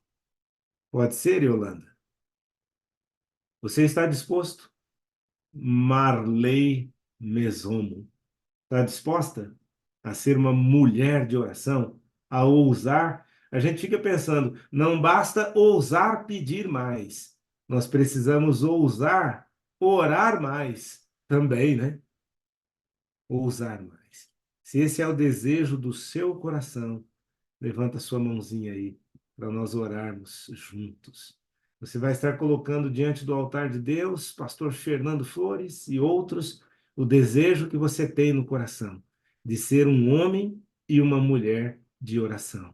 [SPEAKER 1] Pode ser, Yolanda? Você está disposto? Marley Mesomo. Está disposta a ser uma mulher de oração? A ousar? A gente fica pensando, não basta ousar pedir mais. Nós precisamos ousar orar mais também, né? Ousar mais. Se esse é o desejo do seu coração, levanta sua mãozinha aí para nós orarmos juntos. Você vai estar colocando diante do altar de Deus, pastor Fernando Flores e outros, o desejo que você tem no coração de ser um homem e uma mulher de oração.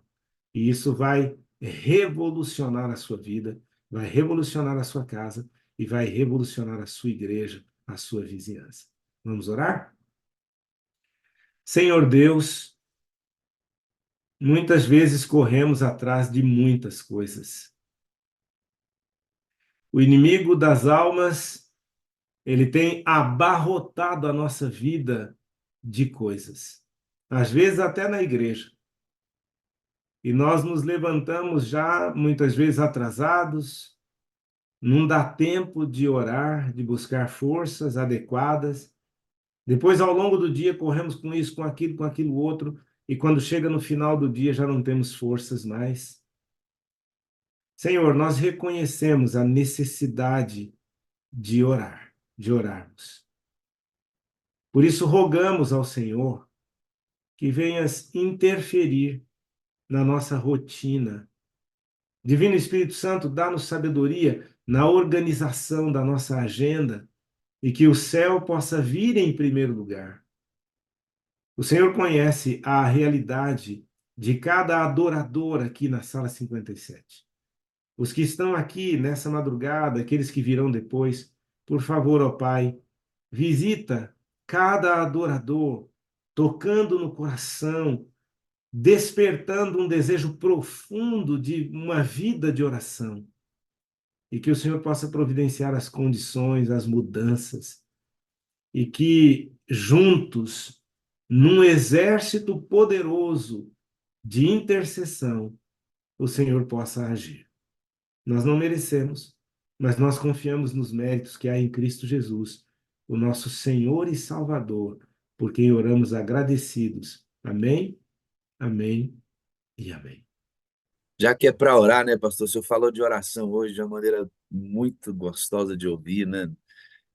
[SPEAKER 1] E isso vai revolucionar a sua vida, vai revolucionar a sua casa e vai revolucionar a sua igreja, a sua vizinhança. Vamos orar? Senhor Deus, muitas vezes corremos atrás de muitas coisas. O inimigo das almas, ele tem abarrotado a nossa vida de coisas, às vezes até na igreja. E nós nos levantamos já muitas vezes atrasados, não dá tempo de orar, de buscar forças adequadas. Depois, ao longo do dia, corremos com isso, com aquilo outro, e quando chega no final do dia já não temos forças mais. Senhor, nós reconhecemos a necessidade de orar, de orarmos. Por isso, rogamos ao Senhor que venhas interferir na nossa rotina. Divino Espírito Santo, dá-nos sabedoria na organização da nossa agenda e que o céu possa vir em primeiro lugar. O Senhor conhece a realidade de cada adorador aqui na sala 57. Os que estão aqui nessa madrugada, aqueles que virão depois, por favor, ó Pai, visita cada adorador, tocando no coração, despertando um desejo profundo de uma vida de oração. E que o Senhor possa providenciar as condições, as mudanças, e que juntos, num exército poderoso de intercessão, o Senhor possa agir. Nós não merecemos, mas nós confiamos nos méritos que há em Cristo Jesus, o nosso Senhor e Salvador, por quem oramos agradecidos. Amém, amém e amém.
[SPEAKER 2] Já que é para orar, né, pastor? O senhor falou de oração hoje de uma maneira muito gostosa de ouvir, né?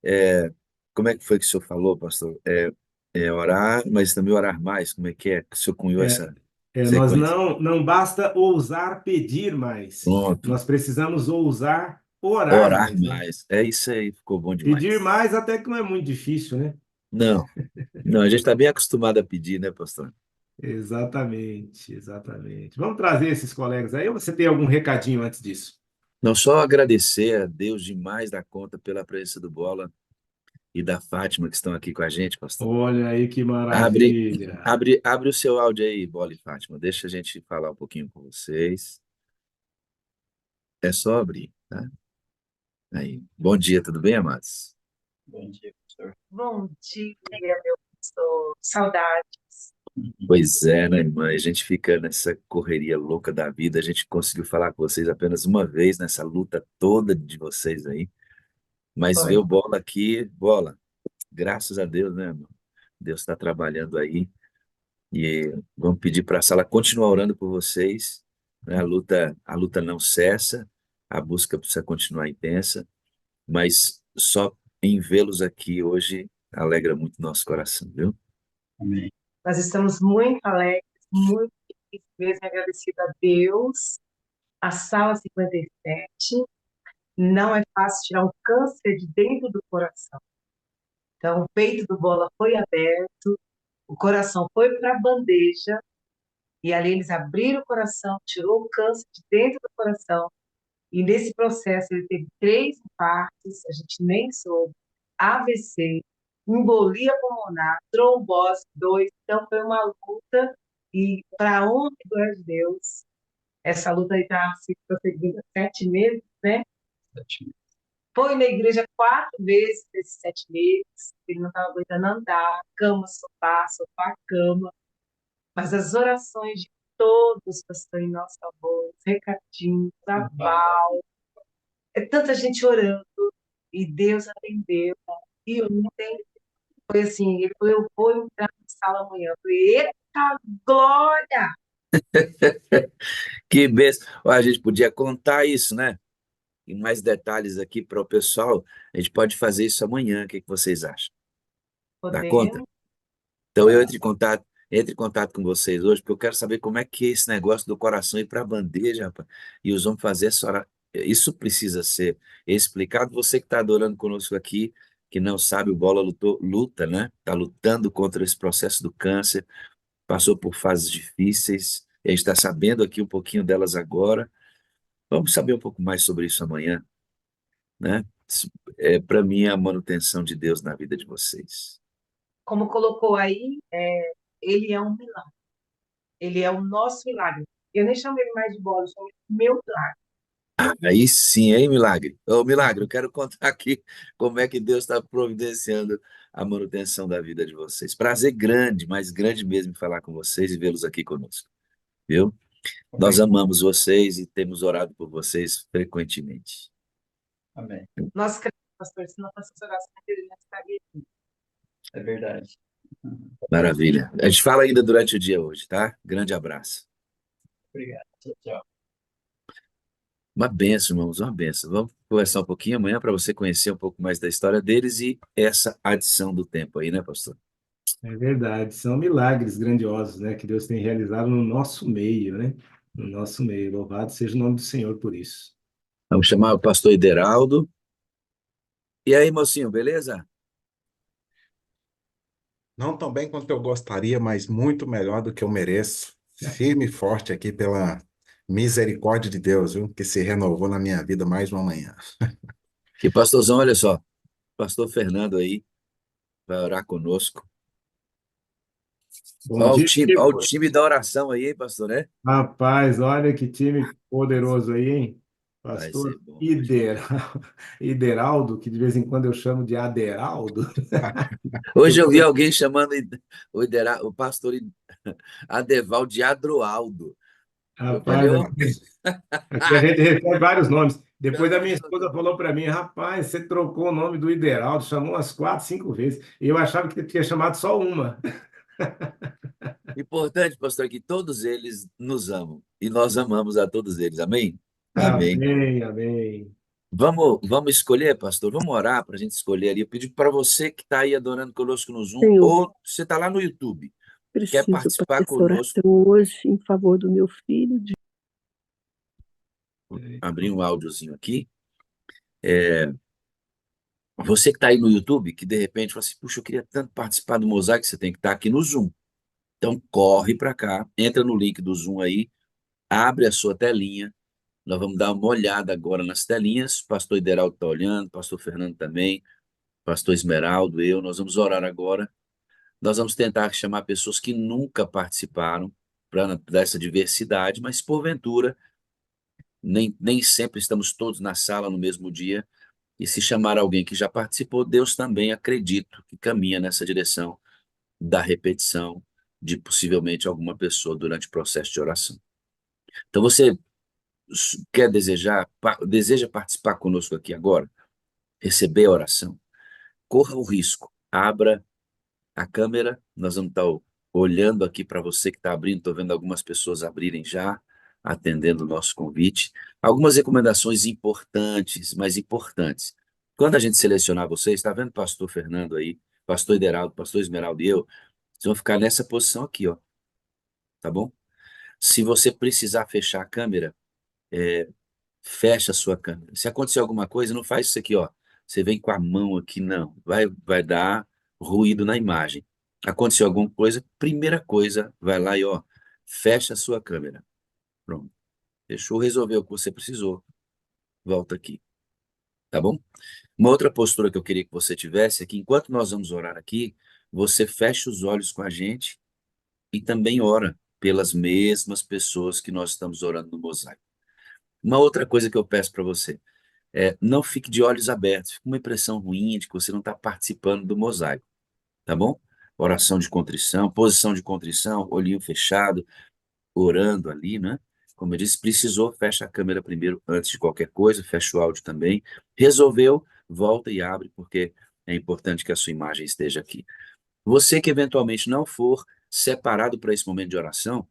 [SPEAKER 2] É, como é que foi que o senhor falou, pastor? É orar, mas também orar mais. Como é que é que o senhor cunhou
[SPEAKER 1] É,
[SPEAKER 2] essa
[SPEAKER 1] nós
[SPEAKER 2] sequência?
[SPEAKER 1] não basta ousar pedir mais,
[SPEAKER 2] Pronto,
[SPEAKER 1] nós precisamos ousar orar
[SPEAKER 2] orar
[SPEAKER 1] mais, né?
[SPEAKER 2] mais. É isso aí, ficou bom
[SPEAKER 1] Pedir
[SPEAKER 2] demais.
[SPEAKER 1] mais até que não é muito difícil, né?
[SPEAKER 2] Não, não, a gente está bem acostumado a pedir, né, pastor?
[SPEAKER 1] Exatamente, exatamente. Vamos trazer esses colegas aí, ou você tem algum recadinho antes disso?
[SPEAKER 2] Não só agradecer a Deus demais da conta pela presença do Bola e da Fátima que estão aqui com a gente, pastor.
[SPEAKER 1] Olha aí que
[SPEAKER 2] Abre,
[SPEAKER 1] maravilha.
[SPEAKER 2] abre o seu áudio aí, Bola e Fátima. Deixa a gente falar um pouquinho com vocês. É só abrir, tá? Aí. Bom dia, tudo bem, amados?
[SPEAKER 3] Bom dia, pastor. Bom dia, meu pastor. Saudades.
[SPEAKER 2] Pois é, né, irmã? A gente fica nessa correria louca da vida. A gente conseguiu falar com vocês apenas uma vez nessa luta toda de vocês aí. Mas ver
[SPEAKER 3] Foi.
[SPEAKER 2] o Bola aqui, Bola, graças a Deus, né, irmão? Deus está trabalhando aí. E vamos pedir para a sala continuar orando por vocês, né? A luta não cessa, a busca precisa continuar intensa, mas só em vê-los aqui hoje alegra muito nosso coração, viu?
[SPEAKER 3] Amém. Nós estamos muito alegres, muito felizes mesmo, agradecidos a Deus. A sala 57 não é fácil tirar um câncer de dentro do coração. Então, o peito do Bola foi aberto, o coração foi para a bandeja, e ali eles abriram o coração, tirou o câncer de dentro do coração. E nesse processo ele teve 3 infartos, a gente nem soube, AVC, embolia pulmonar, trombose 2. Então foi uma luta e para honra e glória de Deus, essa luta aí está se prosseguindo há 7 meses, né? 7 meses. Foi na igreja 4 vezes nesses 7 meses, ele não estava aguentando andar, cama, sofá, sofá, cama. Mas as orações de todos, pastor, em nosso favor, os recadinhos, aval, é tanta gente orando e Deus atendeu. E ontem foi assim, ele falou, eu vou entrar na sala amanhã. Eu falei, eita glória!
[SPEAKER 2] Que bênção! Ó, a gente podia contar isso, né? E mais detalhes aqui para o pessoal. A gente pode fazer isso amanhã. O que que vocês acham? Dá conta?
[SPEAKER 3] Podemos.
[SPEAKER 2] Então eu entre em contato com vocês hoje, porque eu quero saber como é que é esse negócio do coração ir para a bandeja, rapaz, e os homens fazer essa hora. Isso precisa ser explicado. Você que está adorando conosco aqui, que não sabe, o Bola luta, né? Está lutando contra esse processo do câncer, passou por fases difíceis, e a gente está sabendo aqui um pouquinho delas agora. Vamos saber um pouco mais sobre isso amanhã, né? para mim, é a manutenção de Deus na vida de vocês.
[SPEAKER 3] Como colocou aí, ele é um milagre. Ele é o nosso milagre. Eu nem chamo ele mais de bola, eu chamo ele de meu milagre.
[SPEAKER 2] Aí sim, hein, Milagre? Ô, Milagre, eu quero contar aqui como é que Deus está providenciando a manutenção da vida de vocês. Prazer grande, mas grande mesmo em falar com vocês e vê-los aqui conosco, viu? Nós
[SPEAKER 4] Amém.
[SPEAKER 2] amamos vocês e temos orado por vocês frequentemente.
[SPEAKER 4] Amém.
[SPEAKER 3] Nós cremos, pastor, se não fosse essa oração, ele não estaria aqui.
[SPEAKER 4] É verdade.
[SPEAKER 2] Maravilha. A gente fala ainda durante o dia hoje, tá? Grande abraço.
[SPEAKER 4] Obrigado. Tchau, tchau.
[SPEAKER 2] Uma benção, irmãos, uma benção. Vamos conversar um pouquinho amanhã para você conhecer um pouco mais da história deles e essa adição do tempo aí, né, pastor?
[SPEAKER 1] É verdade, são milagres grandiosos, né, que Deus tem realizado no nosso meio, né? No nosso meio. Louvado seja o nome do Senhor por isso.
[SPEAKER 2] Vamos chamar o pastor Ideraldo. E aí, mocinho, beleza?
[SPEAKER 5] Não tão bem quanto eu gostaria, mas muito melhor do que eu mereço. Firme e forte aqui pela misericórdia de Deus, viu? Que se renovou na minha vida mais uma manhã.
[SPEAKER 2] E pastorzão, olha só, pastor Fernando aí vai orar conosco.
[SPEAKER 1] Bom dia,
[SPEAKER 2] Olha o
[SPEAKER 1] Igor.
[SPEAKER 2] time da oração aí, hein, pastor, né?
[SPEAKER 1] Rapaz, olha que time poderoso aí, hein?
[SPEAKER 2] Vai ser
[SPEAKER 1] Pastor
[SPEAKER 2] bom hoje.
[SPEAKER 1] Ideraldo, que de vez em quando eu chamo de Aderaldo.
[SPEAKER 2] Hoje eu vi alguém chamando o pastor Adeval de Adroaldo. Eu falei,
[SPEAKER 1] Rapaz,
[SPEAKER 2] ô,
[SPEAKER 1] aqui a gente recebe vários nomes. Depois a
[SPEAKER 2] cada
[SPEAKER 1] minha
[SPEAKER 2] um.
[SPEAKER 1] esposa falou para mim, rapaz, você trocou o nome do Ideraldo, chamou umas 4, 5 vezes. E eu achava que tinha chamado só uma.
[SPEAKER 2] Importante, pastor, que todos eles nos amam e nós amamos a todos eles. Amém? Amém.
[SPEAKER 1] Amém, amém.
[SPEAKER 2] Vamos escolher, pastor? Vamos orar para a gente escolher ali. Eu pedi para você que está aí adorando conosco no Zoom,
[SPEAKER 6] Senhor,
[SPEAKER 2] ou você está lá no YouTube, quer
[SPEAKER 6] preciso
[SPEAKER 2] participar
[SPEAKER 6] fazer essa
[SPEAKER 2] conosco,
[SPEAKER 6] oração hoje em favor do meu filho.
[SPEAKER 2] abrir um áudiozinho aqui. Você que está aí no YouTube, que de repente fala assim, puxa, eu queria tanto participar do Mosaico, você tem que estar aqui no Zoom. Então, corre para cá, entra no link do Zoom aí, abre a sua telinha. Nós vamos dar uma olhada agora nas telinhas. O pastor Ideraldo está olhando, o pastor Fernando também, pastor Esmeraldo, eu. Nós vamos orar agora. Nós vamos tentar chamar pessoas que nunca participaram para dessa diversidade, mas porventura, nem sempre estamos todos na sala no mesmo dia. E se chamar alguém que já participou, Deus também, acredito, que caminha nessa direção da repetição de possivelmente alguma pessoa durante o processo de oração. Então, você deseja participar conosco aqui agora, receber a oração, corra o risco, abra a câmera, nós vamos estar olhando aqui para você que está abrindo, estou vendo algumas pessoas abrirem já, atendendo o nosso convite. Algumas recomendações importantes, mas importantes. Quando a gente selecionar vocês, está vendo pastor Fernando aí, pastor Ideraldo, pastor Esmeraldo e eu, vocês vão ficar nessa posição aqui, ó, tá bom? Se você precisar fechar a câmera, fecha a sua câmera. Se acontecer alguma coisa, não faz isso aqui, ó. Você vem com a mão aqui, não. Vai dar ruído na imagem. Aconteceu alguma coisa, primeira coisa, vai lá e, ó, fecha a sua câmera. Pronto. Fechou, resolveu o que você precisou. Volta aqui. Tá bom? Uma outra postura que eu queria que você tivesse é que enquanto nós vamos orar aqui, você fecha os olhos com a gente e também ora pelas mesmas pessoas que nós estamos orando no mosaico. Uma outra coisa que eu peço para você, não fique de olhos abertos, fica uma impressão ruim de que você não está participando do mosaico, tá bom? Oração de contrição, posição de contrição, olhinho fechado, orando ali, né? Como eu disse, precisou, fecha a câmera primeiro antes de qualquer coisa, fecha o áudio também. Resolveu, volta e abre, porque é importante que a sua imagem esteja aqui. Você que eventualmente não for separado para esse momento de oração,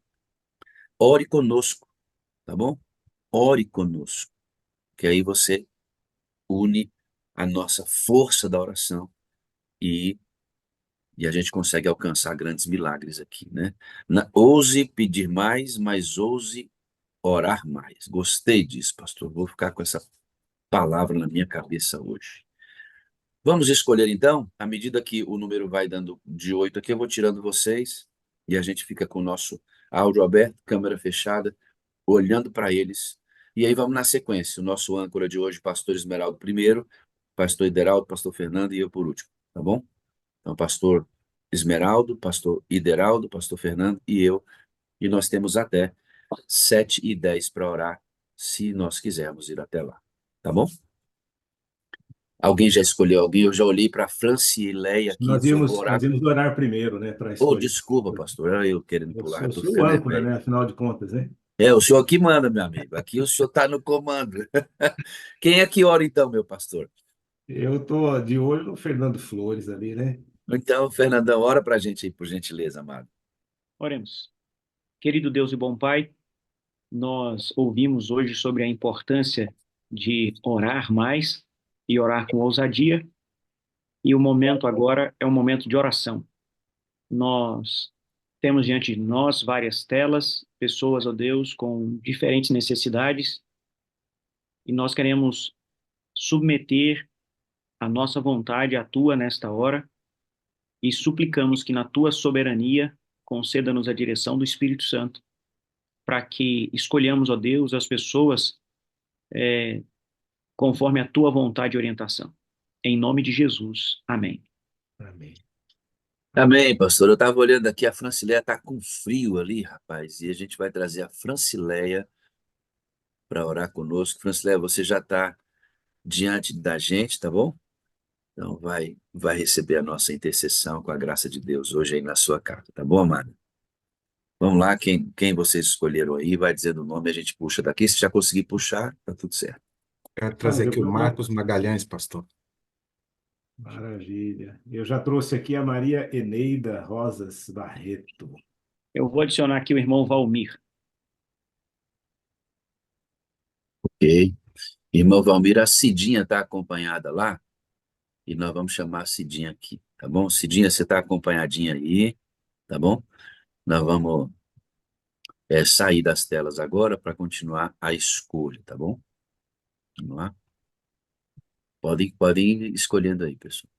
[SPEAKER 2] ore conosco, tá bom? Ore conosco, que aí você une a nossa força da oração e, e a gente consegue alcançar grandes milagres aqui, né? Ouse pedir mais, mas ouse orar mais. Gostei disso, pastor. Vou ficar com essa palavra na minha cabeça hoje. Vamos escolher então, à medida que o número vai dando de 8 aqui, eu vou tirando vocês e a gente fica com o nosso áudio aberto, câmera fechada, olhando para eles. E aí vamos na sequência. O nosso âncora de hoje, pastor Esmeraldo primeiro, pastor Ideraldo, pastor Fernando e eu por último, tá bom? Então, pastor Esmeraldo, pastor Ideraldo, pastor Fernando e eu. E nós temos até 7h10 para orar, se nós quisermos ir até lá. Tá bom? Alguém já escolheu alguém? Eu já olhei para a Francileia aqui,
[SPEAKER 1] Nós
[SPEAKER 2] se eu vou
[SPEAKER 1] íamos, nós
[SPEAKER 2] orar.
[SPEAKER 1] íamos orar primeiro, né, para
[SPEAKER 2] Oh,
[SPEAKER 1] escolher.
[SPEAKER 2] desculpa, pastor, era eu querendo
[SPEAKER 1] Eu
[SPEAKER 2] pular,
[SPEAKER 1] sou,
[SPEAKER 2] eu tô
[SPEAKER 1] sou o
[SPEAKER 2] ficando
[SPEAKER 1] âncora,
[SPEAKER 2] velho.
[SPEAKER 1] né, afinal de contas, né?
[SPEAKER 2] É, o senhor aqui manda, meu amigo. Aqui o senhor está no comando. Quem é que ora então, meu pastor?
[SPEAKER 1] Eu tô de olho no Fernando Flores ali, né?
[SPEAKER 2] Então, Fernandão, ora para a gente aí, por gentileza, amado.
[SPEAKER 7] Oremos. Querido Deus e bom Pai, nós ouvimos hoje sobre a importância de orar mais e orar com ousadia, e o momento agora é um momento de oração. Nós temos diante de nós várias telas, pessoas, ó Deus, com diferentes necessidades, e nós queremos submeter a nossa vontade à tua nesta hora e suplicamos que na tua soberania conceda-nos a direção do Espírito Santo para que escolhamos, ó Deus, as pessoas conforme a tua vontade e orientação. Em nome de Jesus. Amém.
[SPEAKER 1] Amém.
[SPEAKER 2] Amém, pastor. Eu estava olhando aqui, a Francileia está com frio ali, rapaz, e a gente vai trazer a Francileia para orar conosco. Francileia, você já está diante da gente, tá bom? Então vai receber a nossa intercessão com a graça de Deus hoje aí na sua casa, tá bom, amado? Vamos lá, quem vocês escolheram aí, vai dizendo o nome, a gente puxa daqui. Se já conseguir puxar, tá tudo certo.
[SPEAKER 5] Quero
[SPEAKER 1] Ah,
[SPEAKER 5] trazer aqui o Marcos Magalhães, pastor.
[SPEAKER 1] Maravilha. Eu já trouxe aqui a Maria Eneida Rosas Barreto.
[SPEAKER 7] Eu vou adicionar aqui o irmão Valmir.
[SPEAKER 2] Ok. Irmão Valmir, a Cidinha está acompanhada lá, e nós vamos chamar a Cidinha aqui, tá bom? Cidinha, você está acompanhadinha aí, tá bom? Nós vamos sair das telas agora para continuar a escolha, tá bom? Vamos lá? Podem ir escolhendo aí, pessoal.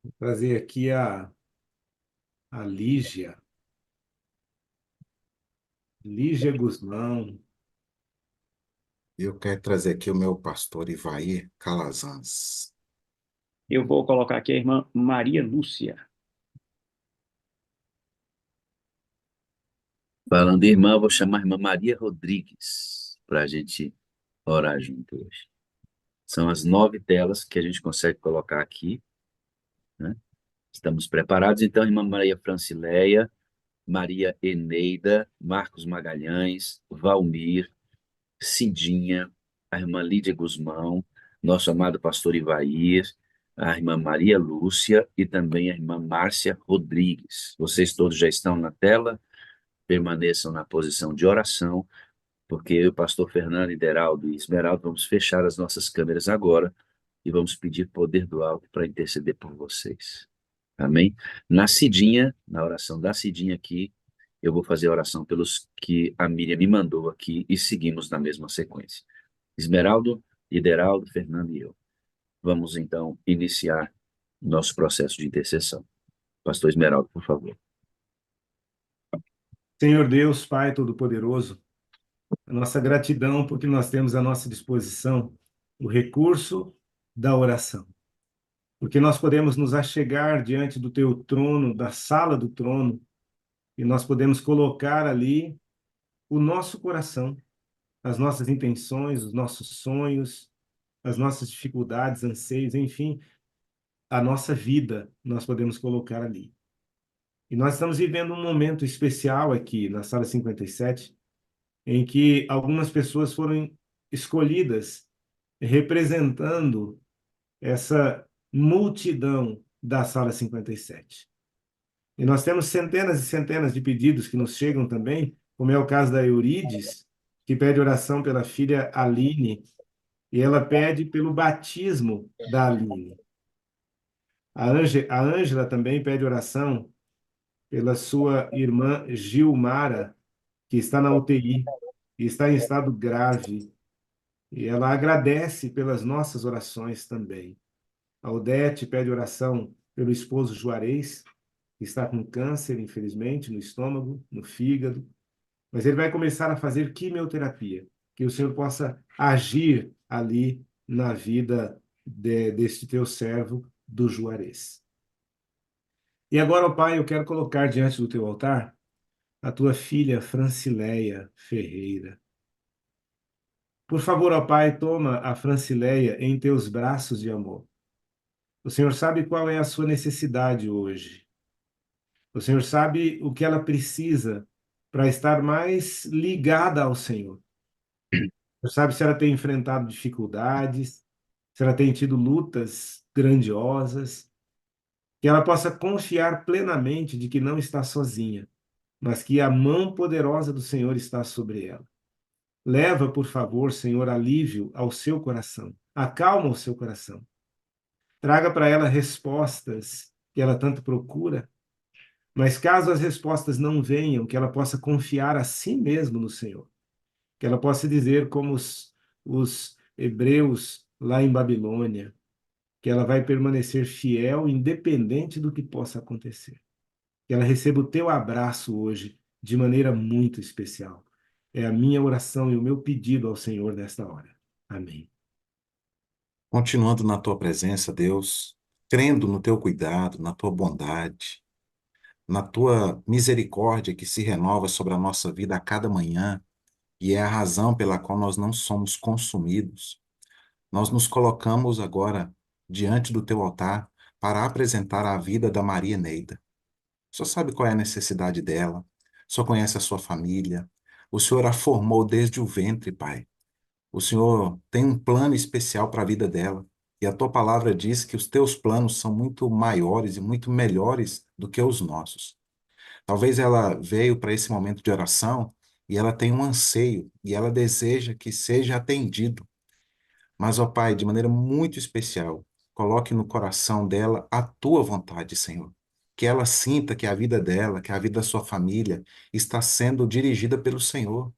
[SPEAKER 1] Vou trazer aqui a Lígia. Lígia Guzmão.
[SPEAKER 5] E eu quero trazer aqui o meu pastor Ivair Calazans.
[SPEAKER 7] Eu vou colocar aqui a irmã Maria Lúcia.
[SPEAKER 2] Falando em irmã, eu vou chamar a irmã Maria Rodrigues para a gente orar junto hoje. São as 9 telas que a gente consegue colocar aqui, né? Estamos preparados, então, irmã Maria Francileia, Maria Eneida, Marcos Magalhães, Valmir, Cidinha, a irmã Lídia Guzmão, nosso amado pastor Ivair, a irmã Maria Lúcia e também a irmã Márcia Rodrigues. Vocês todos já estão na tela, permaneçam na posição de oração, porque eu, pastor Fernando, Ideraldo e Esmeraldo vamos fechar as nossas câmeras agora e vamos pedir poder do alto para interceder por vocês. Amém? Na Cidinha, na oração da Cidinha aqui, eu vou fazer a oração pelos que a Miriam me mandou aqui e seguimos na mesma sequência. Esmeraldo, Ideraldo, Fernando e eu. Vamos então iniciar nosso processo de intercessão. Pastor Esmeraldo, por favor.
[SPEAKER 1] Senhor Deus, Pai Todo-Poderoso, a nossa gratidão porque nós temos à nossa disposição o recurso da oração. Porque nós podemos nos achegar diante do teu trono, da sala do trono, e nós podemos colocar ali o nosso coração, as nossas intenções, os nossos sonhos, as nossas dificuldades, anseios, enfim, a nossa vida, nós podemos colocar ali. E nós estamos vivendo um momento especial aqui na sala 57, em que algumas pessoas foram escolhidas representando essa multidão da sala 57. E nós temos centenas e centenas de pedidos que nos chegam também, como é o caso da Eurides, que pede oração pela filha Aline, e ela pede pelo batismo da Aline. A Ângela também pede oração pela sua irmã Gilmara, que está na UTI e está em estado grave. E ela agradece pelas nossas orações também. A Odete pede oração pelo esposo Juarez, que está com câncer, infelizmente, no estômago, no fígado. Mas ele vai começar a fazer quimioterapia. Que o Senhor possa agir ali na vida deste teu servo do Juarez. E agora, ó Pai, eu quero colocar diante do teu altar a tua filha Francileia Ferreira. Por favor, ó Pai, toma a Francileia em teus braços de amor. O Senhor sabe qual é a sua necessidade hoje. O Senhor sabe o que ela precisa para estar mais ligada ao Senhor. O Senhor sabe se ela tem enfrentado dificuldades, se ela tem tido lutas grandiosas, que ela possa confiar plenamente de que não está sozinha, mas que a mão poderosa do Senhor está sobre ela. Leva, por favor, Senhor, alívio ao seu coração. Acalma o seu coração. Traga para ela respostas que ela tanto procura, mas caso as respostas não venham, que ela possa confiar a si mesma no Senhor. Que ela possa dizer como os hebreus lá em Babilônia, que ela vai permanecer fiel, independente do que possa acontecer. Que ela receba o teu abraço hoje de maneira muito especial. É a minha oração e o meu pedido ao Senhor nesta hora. Amém.
[SPEAKER 5] Continuando na tua presença, Deus, crendo no teu cuidado, na tua bondade, na tua misericórdia que se renova sobre a nossa vida a cada manhã, e é a razão pela qual nós não somos consumidos. Nós nos colocamos agora diante do teu altar para apresentar a vida da Maria Neida. O Senhor sabe qual é a necessidade dela, o Senhor conhece a sua família, o Senhor a formou desde o ventre, Pai. O Senhor tem um plano especial para a vida dela. E a tua palavra diz que os teus planos são muito maiores e muito melhores do que os nossos. Talvez ela veio para esse momento de oração e ela tem um anseio e ela deseja que seja atendido. Mas, ó Pai, de maneira muito especial, coloque no coração dela a tua vontade, Senhor. Que ela sinta que a vida dela, que a vida da sua família está sendo dirigida pelo Senhor.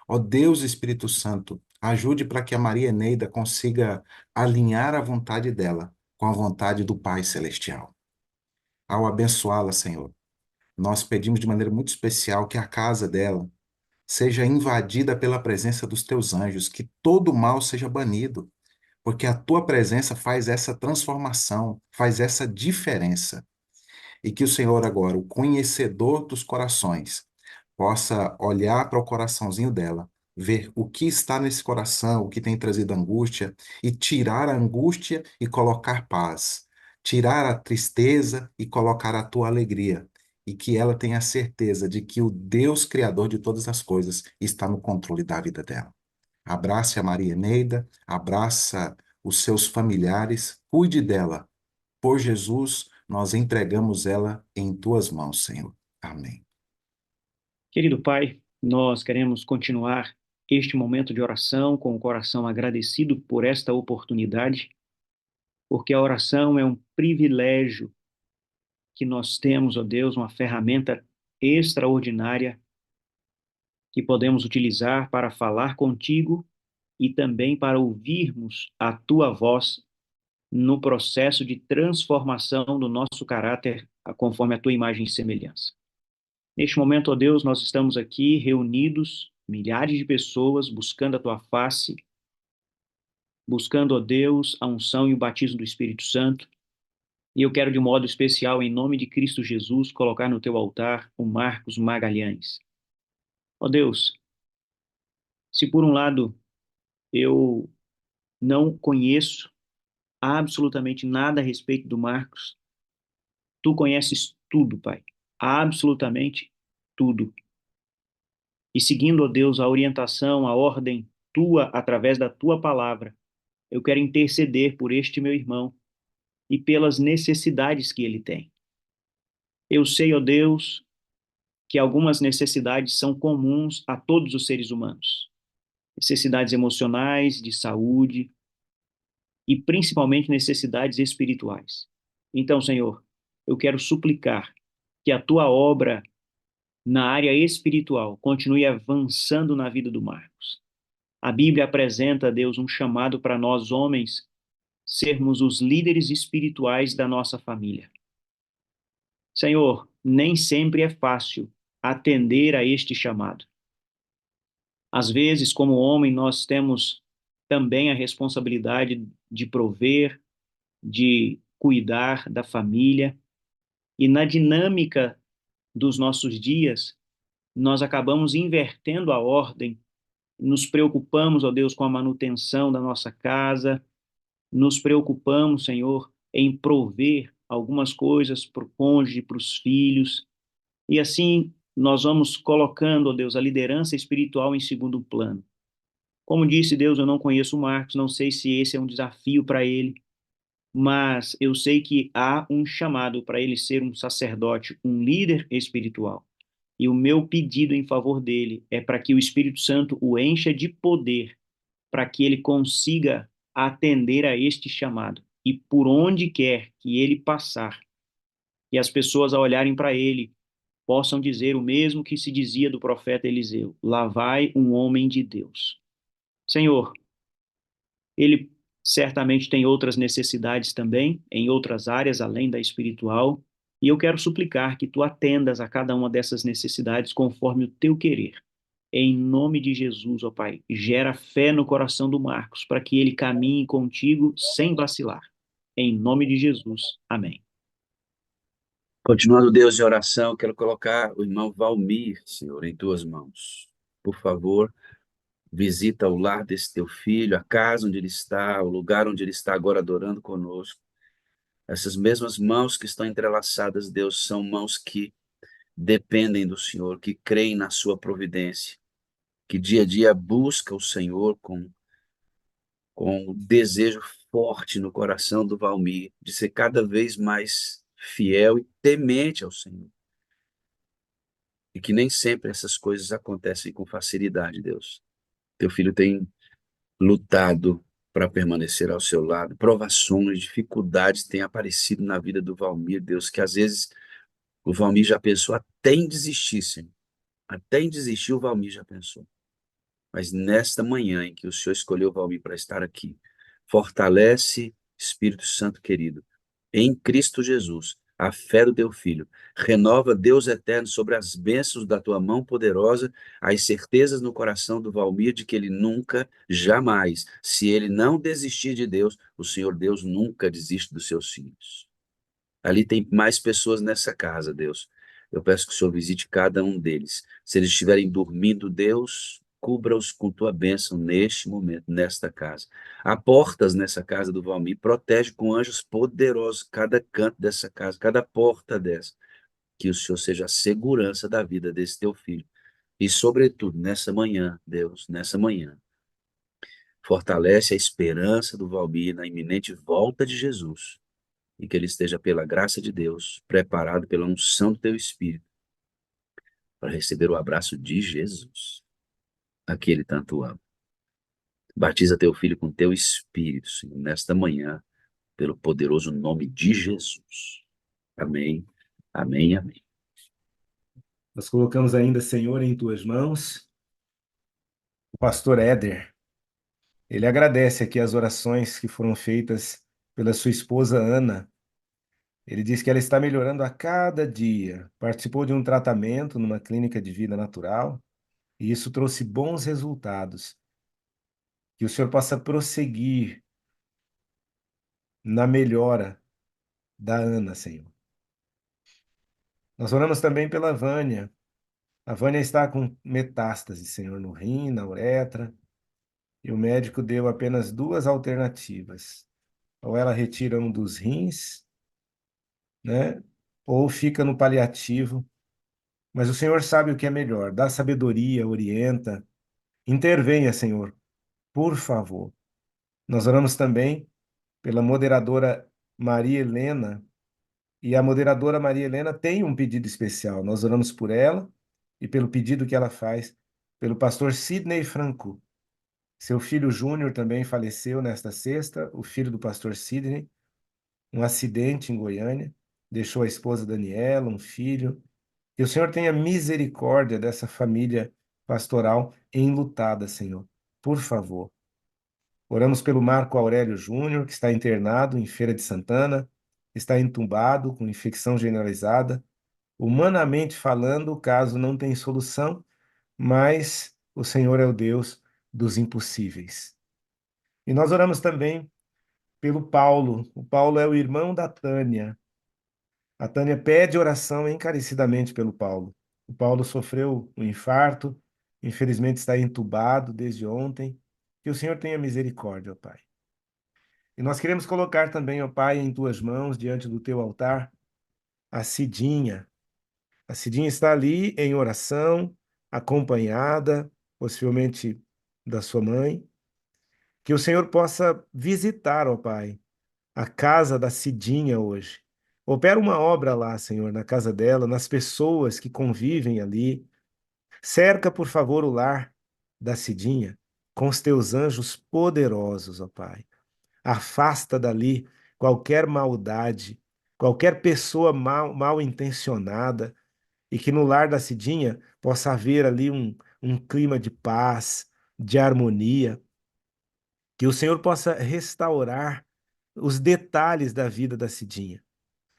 [SPEAKER 5] Ó Deus Espírito Santo, ajude para que a Maria Eneida consiga alinhar a vontade dela com a vontade do Pai Celestial. Ao abençoá-la, Senhor, nós pedimos de maneira muito especial que a casa dela seja invadida pela presença dos teus anjos, que todo mal seja banido, porque a tua presença faz essa transformação, faz essa diferença. E que o Senhor agora, o conhecedor dos corações, possa olhar para o coraçãozinho dela, ver o que está nesse coração, o que tem trazido angústia, e tirar a angústia e colocar paz, tirar a tristeza e colocar a tua alegria, e que ela tenha certeza de que o Deus Criador de todas as coisas está no controle da vida dela. Abrace a Maria Neida, abraça os seus familiares, cuide dela. Por Jesus, nós entregamos ela em tuas mãos, Senhor. Amém.
[SPEAKER 7] Querido Pai, nós queremos continuar este momento de oração com o coração agradecido por esta oportunidade, porque a oração é um privilégio que nós temos, ó Deus, uma ferramenta extraordinária que podemos utilizar para falar contigo e também para ouvirmos a tua voz no processo de transformação do nosso caráter conforme a tua imagem e semelhança. Neste momento, ó Deus, nós estamos aqui reunidos, milhares de pessoas, buscando a tua face, buscando, ó Deus, a unção e o batismo do Espírito Santo. E eu quero, de modo especial, em nome de Cristo Jesus, colocar no teu altar o Marcos Magalhães. Ó Deus, se por um lado eu não conheço absolutamente nada a respeito do Marcos, tu conheces tudo, Pai, absolutamente tudo. E seguindo, ó Deus, a orientação, a ordem tua através da tua palavra, eu quero interceder por este meu irmão e pelas necessidades que ele tem. Eu sei, ó Deus, que algumas necessidades são comuns a todos os seres humanos. Necessidades emocionais, de saúde e principalmente necessidades espirituais. Então, Senhor, eu quero suplicar que a tua obra na área espiritual continue avançando na vida do Marcos. A Bíblia apresenta, Deus, um chamado para nós homens sermos os líderes espirituais da nossa família. Senhor, nem sempre é fácil atender a este chamado. Às vezes, como homem, nós temos também a responsabilidade de prover, de cuidar da família. E na dinâmica dos nossos dias, nós acabamos invertendo a ordem, nos preocupamos, ó Deus, com a manutenção da nossa casa, nos preocupamos, Senhor, em prover algumas coisas para o cônjuge, para os filhos, e assim nós vamos colocando, ó Deus, a liderança espiritual em segundo plano. Como disse Deus, eu não conheço o Marcos, não sei se esse é um desafio para ele, mas eu sei que há um chamado para ele ser um sacerdote, um líder espiritual. E o meu pedido em favor dele é para que o Espírito Santo o encha de poder, para que ele consiga atender a este chamado. E por onde quer que ele passar, e as pessoas, ao olharem para ele, possam dizer o mesmo que se dizia do profeta Eliseu: lá vai um homem de Deus. Senhor, ele certamente tem outras necessidades também, em outras áreas além da espiritual, e eu quero suplicar que tu atendas a cada uma dessas necessidades conforme o teu querer. Em nome de Jesus, ó Pai, gera fé no coração do Marcos, para que ele caminhe contigo sem vacilar. Em nome de Jesus. Amém.
[SPEAKER 2] Continuando, Deus, de oração, quero colocar o irmão Valmir, Senhor, em tuas mãos. Por favor, visita o lar desse teu filho, a casa onde ele está, o lugar onde ele está agora adorando conosco. Essas mesmas mãos que estão entrelaçadas, Deus, são mãos que dependem do Senhor, que creem na sua providência, que dia a dia busca o Senhor com um desejo forte no coração do Valmir, de ser cada vez mais fiel e temente ao Senhor. E que nem sempre essas coisas acontecem com facilidade, Deus. Teu filho tem lutado para permanecer ao seu lado. Provações, dificuldades têm aparecido na vida do Valmir, Deus, que às vezes o Valmir já pensou até em desistir, Senhor. Até em desistir o Valmir já pensou. Mas nesta manhã em que o Senhor escolheu o Valmir para estar aqui, fortalece, Espírito Santo querido, em Cristo Jesus, a fé do teu filho. Renova, Deus eterno, sobre as bênçãos da tua mão poderosa, as certezas no coração do Valmir de que ele nunca, jamais, se ele não desistir de Deus, o Senhor Deus nunca desiste dos seus filhos. Ali tem mais pessoas nessa casa, Deus. Eu peço que o Senhor visite cada um deles. Se eles estiverem dormindo, Deus, cubra-os com tua bênção neste momento, nesta casa. Há portas nessa casa do Valmir, protege com anjos poderosos cada canto dessa casa, cada porta dessa. Que o Senhor seja a segurança da vida desse teu filho. E, sobretudo, nessa manhã, Deus, nessa manhã, fortalece a esperança do Valmir na iminente volta de Jesus e que ele esteja, pela graça de Deus, preparado pela unção do teu Espírito para receber o abraço de Jesus, a que ele tanto ama. Batiza teu filho com teu Espírito, Senhor, nesta manhã, pelo poderoso nome de Jesus. Amém, amém, amém.
[SPEAKER 1] Nós colocamos ainda, Senhor, em tuas mãos o pastor Éder. Ele agradece aqui as orações que foram feitas pela sua esposa Ana. Ele diz que ela está melhorando a cada dia. Participou de um tratamento numa clínica de vida natural e isso trouxe bons resultados. Que o Senhor possa prosseguir na melhora da Ana, Senhor. Nós oramos também pela Vânia. A Vânia está com metástase, Senhor, no rim, na uretra, e o médico deu apenas duas alternativas. Ou ela retira um dos rins, né? Ou fica no paliativo. Mas o Senhor sabe o que é melhor. Dá sabedoria, orienta. Intervenha, Senhor, por favor. Nós oramos também pela moderadora Maria Helena, e a moderadora Maria Helena tem um pedido especial. Nós oramos por ela e pelo pedido que ela faz pelo pastor Sidney Franco. Seu filho Júnior também faleceu nesta sexta, o filho do pastor Sidney, um acidente em Goiânia, deixou a esposa Daniela, um filho. Que o Senhor tenha misericórdia dessa família pastoral enlutada, Senhor. Por favor. Oramos pelo Marco Aurélio Júnior, que está internado em Feira de Santana, está entubado com infecção generalizada. Humanamente falando, o caso não tem solução, mas o Senhor é o Deus dos impossíveis. E nós oramos também pelo Paulo. O Paulo é o irmão da Tânia. A Tânia pede oração encarecidamente pelo Paulo. O Paulo sofreu um infarto, infelizmente está entubado desde ontem. Que o Senhor tenha misericórdia, ó Pai. E nós queremos colocar também, ó Pai, em tuas mãos, diante do teu altar, a Cidinha. A Cidinha está ali em oração, acompanhada, possivelmente da sua mãe. Que o Senhor possa visitar, ó Pai, a casa da Cidinha hoje. Opera uma obra lá, Senhor, na casa dela, nas pessoas que convivem ali. Cerca, por favor, o lar da Cidinha com os teus anjos poderosos, ó Pai. Afasta dali qualquer maldade, qualquer pessoa mal intencionada, e que no lar da Cidinha possa haver ali um clima de paz, de harmonia, que o Senhor possa restaurar os detalhes da vida da Cidinha.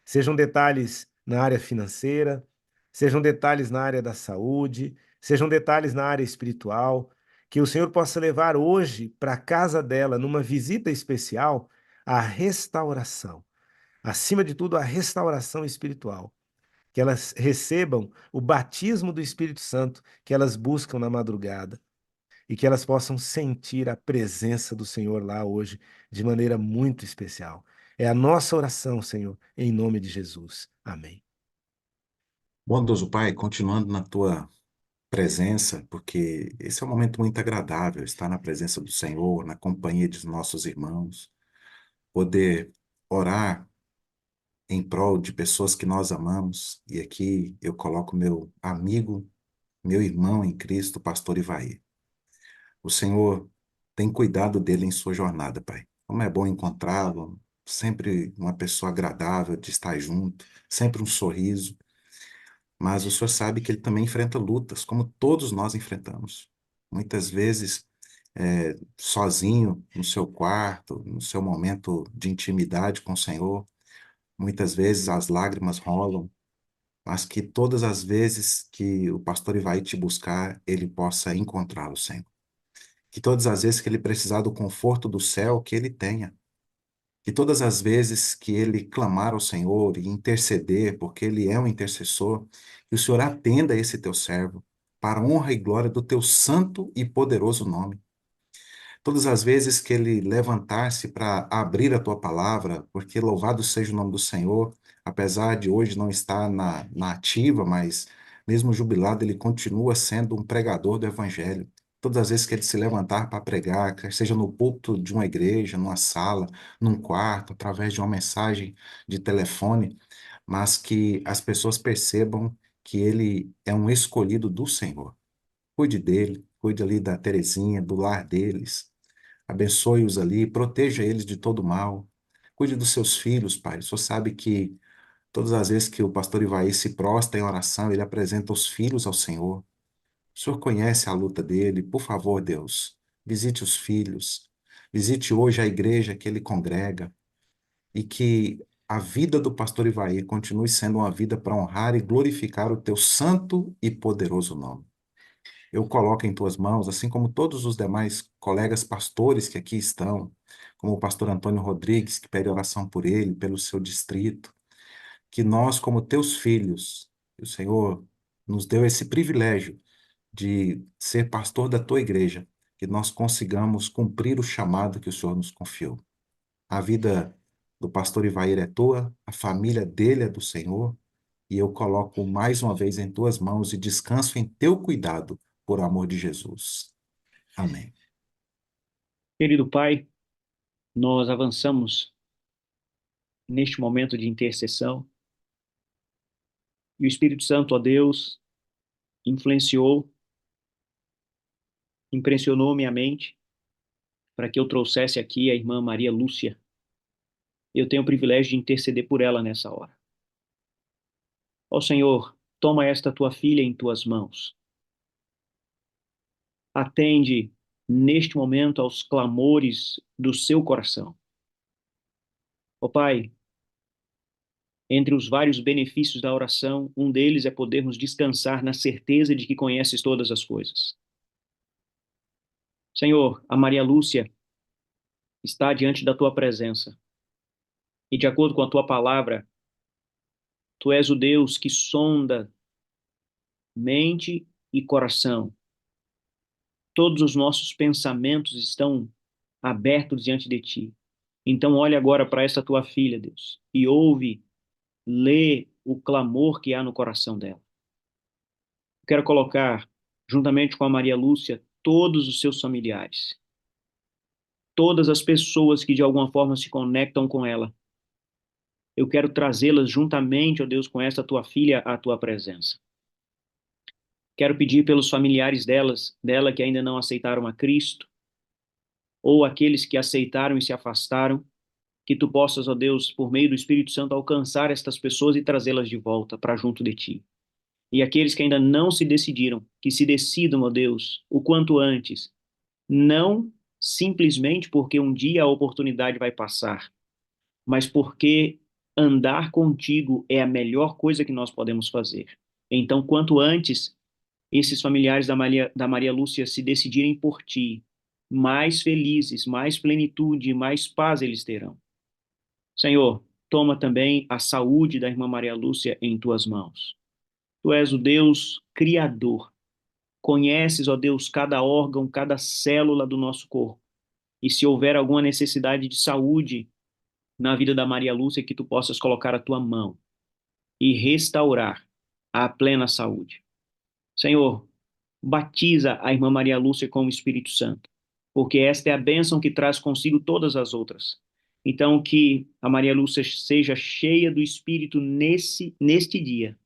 [SPEAKER 1] Sejam detalhes na área financeira, sejam detalhes na área da saúde, sejam detalhes na área espiritual, que o Senhor possa levar hoje para a casa dela, numa visita especial, a restauração. Acima de tudo, a restauração espiritual. Que elas recebam o batismo do Espírito Santo que elas buscam na madrugada e que elas possam sentir a presença do Senhor lá hoje de maneira muito especial. É a nossa oração, Senhor, em nome de Jesus. Amém.
[SPEAKER 5] Bondoso Pai, continuando na tua presença, porque esse é um momento muito agradável, estar na presença do Senhor, na companhia de nossos irmãos, poder orar em prol de pessoas que nós amamos. E aqui eu coloco meu amigo, meu irmão em Cristo, pastor Ivaí. O Senhor tem cuidado dele em sua jornada, Pai. Como é bom encontrá-lo, sempre uma pessoa agradável de estar junto, sempre um sorriso. Mas o Senhor sabe que ele também enfrenta lutas, como todos nós enfrentamos. Muitas vezes, sozinho, no seu quarto, no seu momento de intimidade com o Senhor, muitas vezes as lágrimas rolam, mas que todas as vezes que o pastor vai te buscar, ele possa encontrá-lo, Senhor. Que todas as vezes que ele precisar do conforto do céu, que ele tenha. Que todas as vezes que ele clamar ao Senhor e interceder, porque ele é um intercessor, que o Senhor atenda a esse teu servo, para a honra e glória do teu santo e poderoso nome. Todas as vezes que ele levantar-se para abrir a tua palavra, porque louvado seja o nome do Senhor, apesar de hoje não estar na ativa, mas mesmo jubilado, ele continua sendo um pregador do evangelho. Todas as vezes que ele se levantar para pregar, quer seja no púlpito de uma igreja, numa sala, num quarto, através de uma mensagem de telefone, mas que as pessoas percebam que ele é um escolhido do Senhor. Cuide dele, cuide ali da Terezinha, do lar deles. Abençoe-os ali, proteja eles de todo mal. Cuide dos seus filhos, Pai. O Senhor sabe que todas as vezes que o pastor Ivaí se prostra em oração, ele apresenta os filhos ao Senhor. O Senhor conhece a luta dele. Por favor, Deus, visite os filhos. Visite hoje a igreja que ele congrega e que a vida do pastor Ivaí continue sendo uma vida para honrar e glorificar o teu santo e poderoso nome. Eu coloco em tuas mãos, assim como todos os demais colegas pastores que aqui estão, como o pastor Antônio Rodrigues, que pede oração por ele, pelo seu distrito, que nós, como teus filhos, o Senhor nos deu esse privilégio de ser pastor da tua igreja, que nós consigamos cumprir o chamado que o Senhor nos confiou. A vida do pastor Ivair é tua, a família dele é do Senhor, e eu coloco mais uma vez em tuas mãos e descanso em teu cuidado, por amor de Jesus. Amém.
[SPEAKER 7] Querido Pai, nós avançamos neste momento de intercessão e o Espírito Santo, ó Deus, influenciou, impressionou minha mente para que eu trouxesse aqui a irmã Maria Lúcia. Eu tenho o privilégio de interceder por ela nessa hora. Ó Senhor, toma esta tua filha em tuas mãos. Atende neste momento aos clamores do seu coração. Ó Pai, entre os vários benefícios da oração, um deles é podermos descansar na certeza de que conheces todas as coisas. Senhor, a Maria Lúcia está diante da tua presença. E de acordo com a tua palavra, tu és o Deus que sonda mente e coração. Todos os nossos pensamentos estão abertos diante de ti. Então, olha agora para essa tua filha, Deus, e ouve, lê o clamor que há no coração dela. Eu quero colocar, juntamente com a Maria Lúcia, todos os seus familiares, todas as pessoas que de alguma forma se conectam com ela. Eu quero trazê-las juntamente, ó Deus, com essa tua filha à tua presença. Quero pedir pelos familiares dela que ainda não aceitaram a Cristo, ou aqueles que aceitaram e se afastaram, que tu possas, ó Deus, por meio do Espírito Santo, alcançar estas pessoas e trazê-las de volta para junto de ti. E aqueles que ainda não se decidiram, que se decidam, ó Deus, o quanto antes, não simplesmente porque um dia a oportunidade vai passar, mas porque andar contigo é a melhor coisa que nós podemos fazer. Então, quanto antes esses familiares da Maria Lúcia se decidirem por ti, mais felizes, mais plenitude, mais paz eles terão. Senhor, toma também a saúde da irmã Maria Lúcia em tuas mãos. Tu és o Deus criador. Conheces, ó Deus, cada órgão, cada célula do nosso corpo. E se houver alguma necessidade de saúde na vida da Maria Lúcia, que tu possas colocar a tua mão e restaurar a plena saúde. Senhor, batiza a irmã Maria Lúcia com o Espírito Santo, porque esta é a bênção que traz consigo todas as outras. Então, que a Maria Lúcia seja cheia do Espírito neste dia,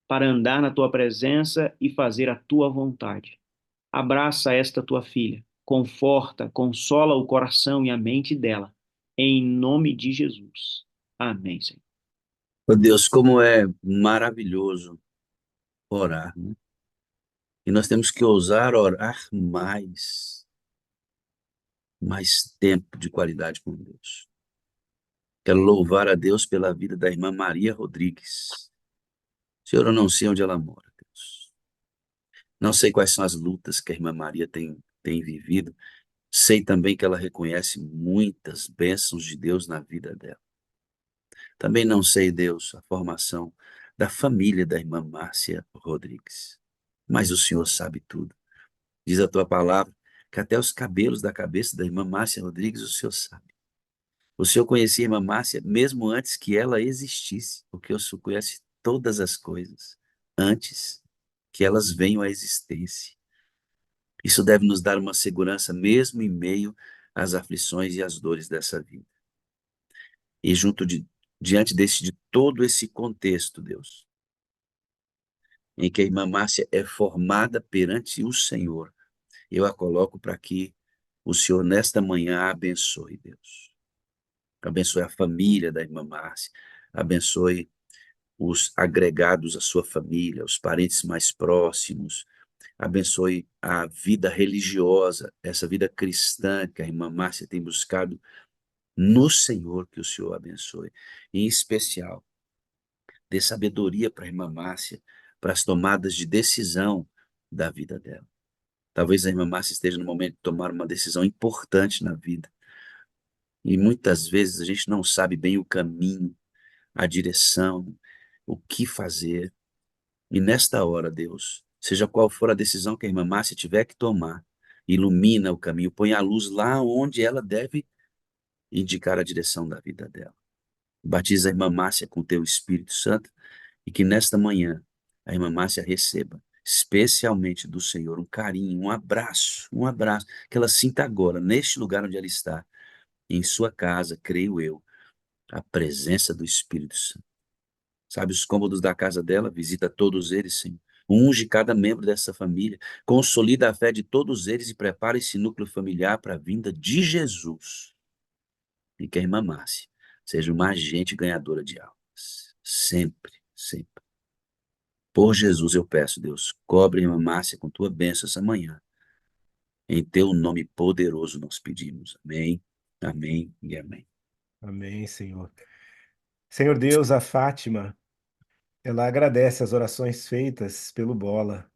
[SPEAKER 7] para andar na tua presença e fazer a tua vontade. Abraça esta tua filha, conforta, consola o coração e a mente dela, em nome de Jesus. Amém, Senhor.
[SPEAKER 2] Ó Deus, como é maravilhoso orar, né? E nós temos que ousar orar mais tempo de qualidade com Deus. Quero louvar a Deus pela vida da irmã Maria Rodrigues. Senhor, eu não sei onde ela mora, Deus. Não sei quais são as lutas que a irmã Maria tem vivido. Sei também que ela reconhece muitas bênçãos de Deus na vida dela. Também não sei, Deus, a formação da família da irmã Márcia Rodrigues. Mas o Senhor sabe tudo. Diz a tua palavra que até os cabelos da cabeça da irmã Márcia Rodrigues o Senhor sabe. O Senhor conhecia a irmã Márcia mesmo antes que ela existisse, porque o Senhor conhece todas as coisas antes que elas venham à existência. Isso deve nos dar uma segurança mesmo em meio às aflições e às dores dessa vida. E diante de todo esse contexto, Deus, em que a irmã Márcia é formada perante o Senhor, eu a coloco para que o Senhor nesta manhã a abençoe, Deus. Abençoe a família da irmã Márcia, abençoe os agregados à sua família, os parentes mais próximos, abençoe a vida religiosa, essa vida cristã que a irmã Márcia tem buscado no Senhor, que o Senhor abençoe. Em especial, dê sabedoria para a irmã Márcia, para as tomadas de decisão da vida dela. Talvez a irmã Márcia esteja no momento de tomar uma decisão importante na vida. E muitas vezes a gente não sabe bem o caminho, a direção, o que fazer. E nesta hora, Deus, seja qual for a decisão que a irmã Márcia tiver que tomar, ilumina o caminho, põe a luz lá onde ela deve indicar a direção da vida dela. Batiza a irmã Márcia com teu Espírito Santo e que nesta manhã a irmã Márcia receba, especialmente do Senhor, um carinho, um abraço, que ela sinta agora, neste lugar onde ela está, em sua casa, creio eu, a presença do Espírito Santo. Sabe os cômodos da casa dela? Visita todos eles, Senhor. Unge cada membro dessa família, consolida a fé de todos eles e prepara esse núcleo familiar para a vinda de Jesus. E que a irmã Márcia seja uma agente ganhadora de almas. Sempre, sempre. Por Jesus eu peço, Deus, cobre a irmã Márcia com tua bênção essa manhã. Em teu nome poderoso nós pedimos. Amém, amém e amém.
[SPEAKER 1] Amém, Senhor. Senhor Deus, a Fátima, ela agradece as orações feitas pelo Bola,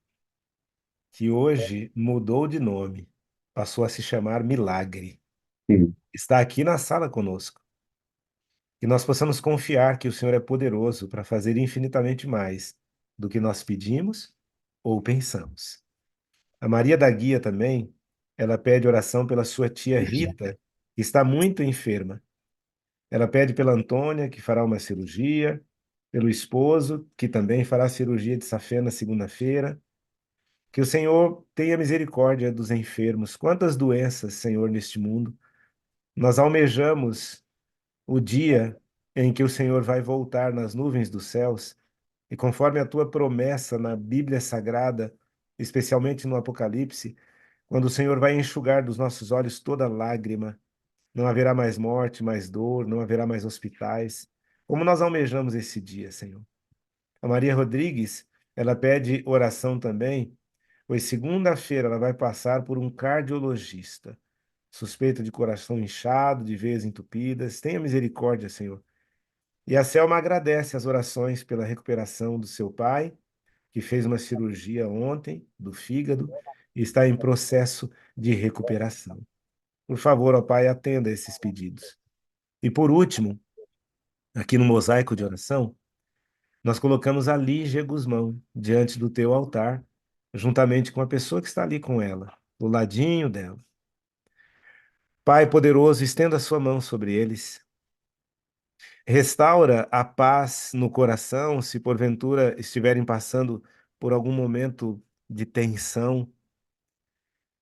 [SPEAKER 1] que hoje mudou de nome, passou a se chamar Milagre.
[SPEAKER 5] Sim.
[SPEAKER 1] está aqui na sala conosco. Que nós possamos confiar que o Senhor é poderoso para fazer infinitamente mais do que nós pedimos ou pensamos. A Maria da Guia também, ela pede oração pela sua tia Rita, que está muito enferma. Ela pede pela Antônia, que fará uma cirurgia, pelo esposo, que também fará cirurgia de safena na segunda-feira. Que o Senhor tenha misericórdia dos enfermos. Quantas doenças, Senhor, neste mundo. Nós almejamos o dia em que o Senhor vai voltar nas nuvens dos céus, e conforme a tua promessa na Bíblia Sagrada, especialmente no Apocalipse, quando o Senhor vai enxugar dos nossos olhos toda lágrima, não haverá mais morte, mais dor, não haverá mais hospitais. Como nós almejamos esse dia, Senhor. A Maria Rodrigues, ela pede oração também, pois segunda-feira ela vai passar por um cardiologista, suspeita de coração inchado, de veias entupidas. Tenha misericórdia, Senhor. E a Selma agradece as orações pela recuperação do seu pai, que fez uma cirurgia ontem do fígado e está em processo de recuperação. Por favor, ó Pai, atenda esses pedidos. E por último, aqui no mosaico de oração, nós colocamos a Lígia Guzmão diante do teu altar, juntamente com a pessoa que está ali com ela, do ladinho dela. Pai poderoso, estenda a sua mão sobre eles. Restaura a paz no coração, se porventura estiverem passando por algum momento de tensão.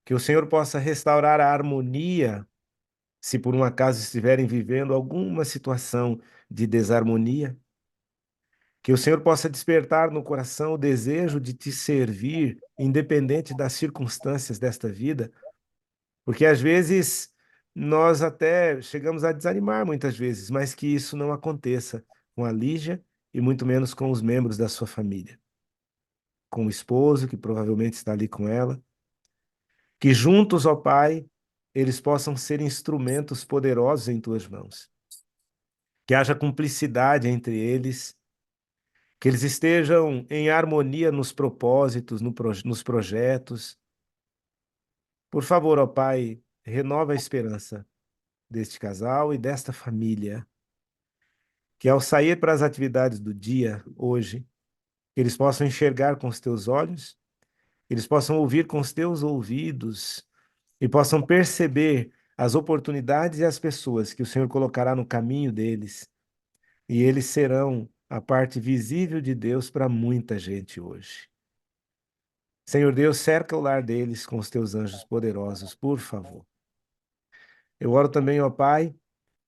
[SPEAKER 1] Que o Senhor possa restaurar a harmonia, se por um acaso estiverem vivendo alguma situação de desarmonia. Que o Senhor possa despertar no coração o desejo de te servir, independente das circunstâncias desta vida, porque às vezes nós até chegamos a desanimar muitas vezes, mas que isso não aconteça com a Lígia e muito menos com os membros da sua família. Com o esposo, que provavelmente está ali com ela. Que juntos, ó Pai, eles possam ser instrumentos poderosos em tuas mãos. Que haja cumplicidade entre eles, que eles estejam em harmonia nos propósitos, nos projetos. Por favor, ó Pai, renova a esperança deste casal e desta família. Que ao sair para as atividades do dia, hoje, eles possam enxergar com os teus olhos, eles possam ouvir com os teus ouvidos e possam perceber as oportunidades e as pessoas que o Senhor colocará no caminho deles. E eles serão a parte visível de Deus para muita gente hoje. Senhor Deus, cerca o lar deles com os teus anjos poderosos, por favor. Eu oro também, ó Pai,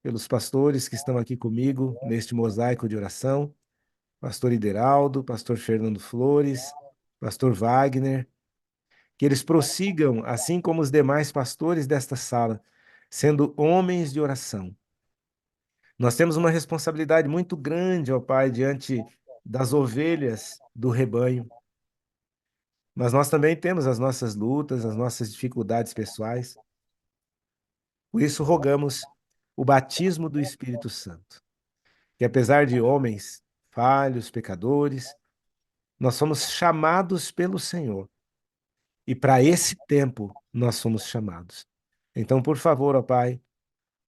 [SPEAKER 1] pelos pastores que estão aqui comigo neste mosaico de oração, pastor Ideraldo, pastor Fernando Flores, pastor Wagner, que eles prossigam, assim como os demais pastores desta sala, sendo homens de oração. Nós temos uma responsabilidade muito grande, ó Pai, diante das ovelhas do rebanho. Mas nós também temos as nossas lutas, as nossas dificuldades pessoais. Por isso, rogamos o batismo do Espírito Santo, que apesar de homens falhos, pecadores, nós somos chamados pelo Senhor. E para esse tempo nós somos chamados. Então, por favor, ó Pai,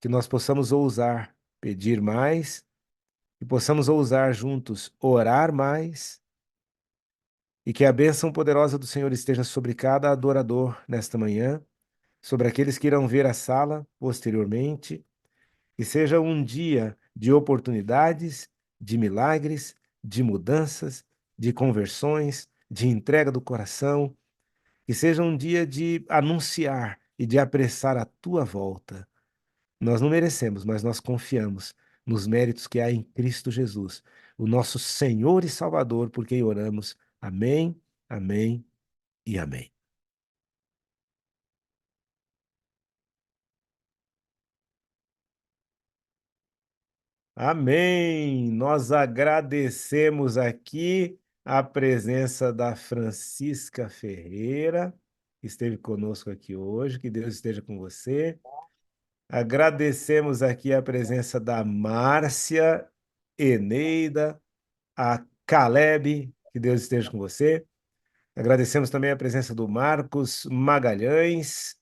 [SPEAKER 1] que nós possamos ousar pedir mais, que possamos ousar juntos orar mais, e que a bênção poderosa do Senhor esteja sobre cada adorador nesta manhã, sobre aqueles que irão ver a sala posteriormente, que seja um dia de oportunidades, de milagres, de mudanças, de conversões, de entrega do coração, que seja um dia de anunciar e de apressar a tua volta. Nós não merecemos, mas nós confiamos nos méritos que há em Cristo Jesus, o nosso Senhor e Salvador, por quem oramos. Amém, amém e amém. Amém! Nós agradecemos aqui a presença da Francisca Ferreira, que esteve conosco aqui hoje. Que Deus esteja com você. Agradecemos aqui a presença da Márcia, Eneida, a Caleb, que Deus esteja com você. Agradecemos também a presença do Marcos Magalhães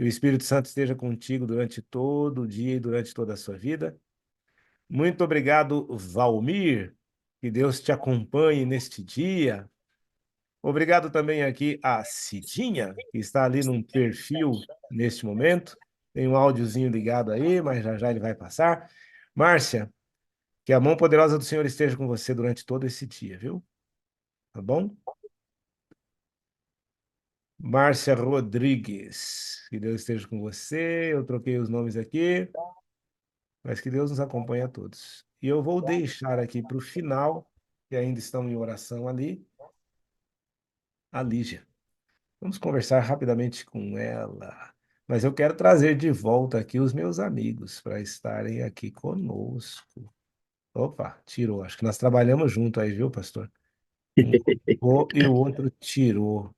[SPEAKER 1] Que o Espírito Santo esteja contigo durante todo o dia e durante toda a sua vida. Muito obrigado, Valmir. Que Deus te acompanhe neste dia. Obrigado também aqui a Cidinha, que está ali num perfil neste momento. Tem um áudiozinho ligado aí, mas já já ele vai passar. Márcia, que a mão poderosa do Senhor esteja com você durante todo esse dia, viu? Tá bom? Márcia Rodrigues, que Deus esteja com você. Eu troquei os nomes aqui, mas que Deus nos acompanhe a todos. E eu vou deixar aqui para o final, que ainda estão em oração ali, a Lígia. Vamos conversar rapidamente com ela. Mas eu quero trazer de volta aqui os meus amigos para estarem aqui conosco. Opa, tirou. Acho que nós trabalhamos junto aí, viu, pastor? Um colocou e o outro tirou.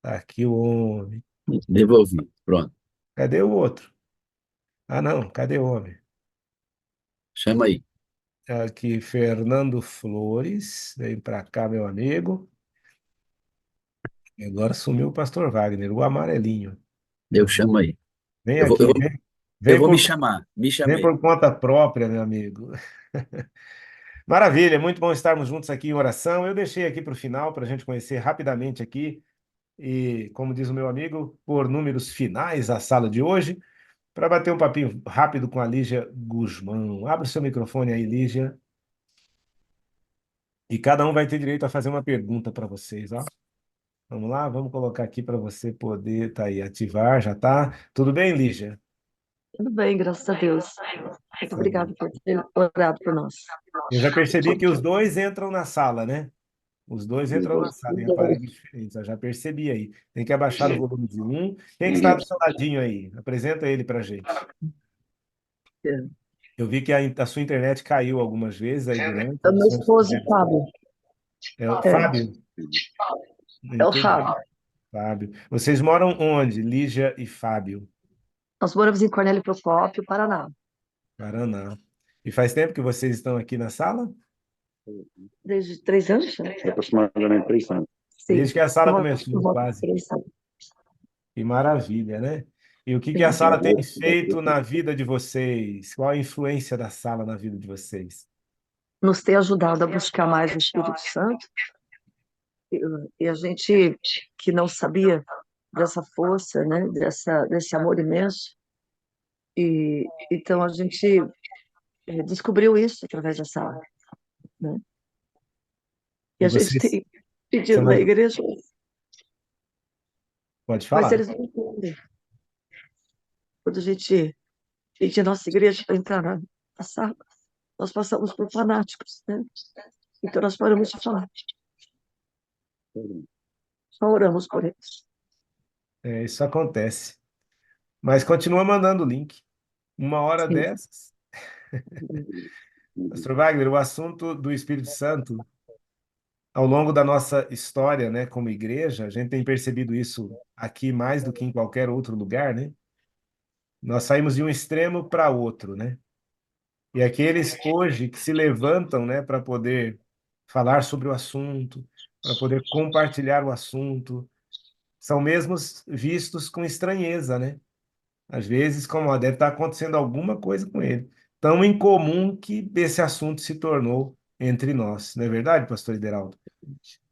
[SPEAKER 1] Tá aqui o homem.
[SPEAKER 2] Devolvi. Pronto.
[SPEAKER 1] Cadê o outro? Ah, não. Cadê o homem?
[SPEAKER 2] Chama aí.
[SPEAKER 1] Aqui, Fernando Flores. Vem para cá, meu amigo. E agora sumiu o pastor Wagner, o amarelinho.
[SPEAKER 2] Eu chamo aí.
[SPEAKER 1] Vem
[SPEAKER 2] Eu vou, eu
[SPEAKER 1] aqui,
[SPEAKER 2] vou,
[SPEAKER 1] vem.
[SPEAKER 2] eu
[SPEAKER 1] Vem
[SPEAKER 2] vou me
[SPEAKER 1] por,
[SPEAKER 2] chamar. Me
[SPEAKER 1] vem
[SPEAKER 2] chamei.
[SPEAKER 1] por conta própria, meu amigo. Maravilha, muito bom estarmos juntos aqui em oração. Eu deixei aqui para o final para a gente conhecer rapidamente aqui e, como diz o meu amigo, por números finais a sala de hoje, para bater um papinho rápido com a Lígia Guzmão. Abre o seu microfone aí, Lígia, e cada um vai ter direito a fazer uma pergunta para vocês, ó. Vamos lá, vamos colocar aqui para você poder, tá aí, ativar, já tá. Tudo bem, Lígia?
[SPEAKER 6] Tudo bem, graças a Deus. Muito
[SPEAKER 1] Tá bom.
[SPEAKER 6] obrigada por ter orado por nós.
[SPEAKER 1] Eu já percebi que os dois entram na sala, né? Os dois entram na sala em aparelhos diferentes, eu já percebi aí. Tem que abaixar o volume de um. Quem que está do seu ladinho aí? Apresenta ele para gente. Eu vi que a sua internet caiu algumas vezes aí durante.
[SPEAKER 6] É o
[SPEAKER 1] Se o
[SPEAKER 6] meu
[SPEAKER 1] senhor
[SPEAKER 6] esposo,
[SPEAKER 1] puder-
[SPEAKER 6] Fábio.
[SPEAKER 1] É o
[SPEAKER 6] É,
[SPEAKER 1] Fábio?
[SPEAKER 6] é o
[SPEAKER 1] Muito bem,
[SPEAKER 6] Fábio.
[SPEAKER 1] Fábio. Vocês moram onde? Lígia e Fábio?
[SPEAKER 6] Nós moramos em Cornélio Procópio, Paraná.
[SPEAKER 1] Paraná. E faz tempo que vocês estão aqui na sala?
[SPEAKER 6] Desde 3 anos? Né?
[SPEAKER 8] Aproximadamente 3 anos.
[SPEAKER 1] Desde
[SPEAKER 6] Sim.
[SPEAKER 1] que a sala
[SPEAKER 6] Por
[SPEAKER 1] começou,
[SPEAKER 6] volta de
[SPEAKER 1] quase.
[SPEAKER 6] 3 anos.
[SPEAKER 1] Que maravilha, né? E o que que a
[SPEAKER 6] Sim.
[SPEAKER 1] sala tem feito na vida de vocês? Qual a influência da sala na vida de vocês?
[SPEAKER 6] Nos tem ajudado a buscar mais o Espírito Santo. E, e a gente que não sabia dessa força, né? Desse amor imenso. E então a gente descobriu isso através da sala, né? E
[SPEAKER 1] E
[SPEAKER 6] a gente
[SPEAKER 1] vocês
[SPEAKER 6] tem pedido na
[SPEAKER 1] são...
[SPEAKER 6] igreja,
[SPEAKER 1] Pode
[SPEAKER 6] mas
[SPEAKER 1] falar?
[SPEAKER 6] eles não entendem. Quando a gente pede a nossa igreja para entrar na sala, nós passamos por fanáticos, né? Então nós paramos de falar, só oramos por eles.
[SPEAKER 1] É, isso acontece. Mas continua mandando o link. Uma hora
[SPEAKER 6] Sim.
[SPEAKER 1] dessas. Pastor Wagner, o assunto do Espírito Santo, ao longo da nossa história, né, como igreja, a gente tem percebido isso aqui mais do que em qualquer outro lugar, né? Nós saímos de um extremo para outro, né? E aqueles hoje que se levantam, né, para poder falar sobre o assunto, para poder compartilhar o assunto, são mesmos vistos com estranheza, né? Às vezes, como ó, deve estar acontecendo alguma coisa com ele. Tão incomum que esse assunto se tornou entre nós. Não é verdade, pastor Ideraldo?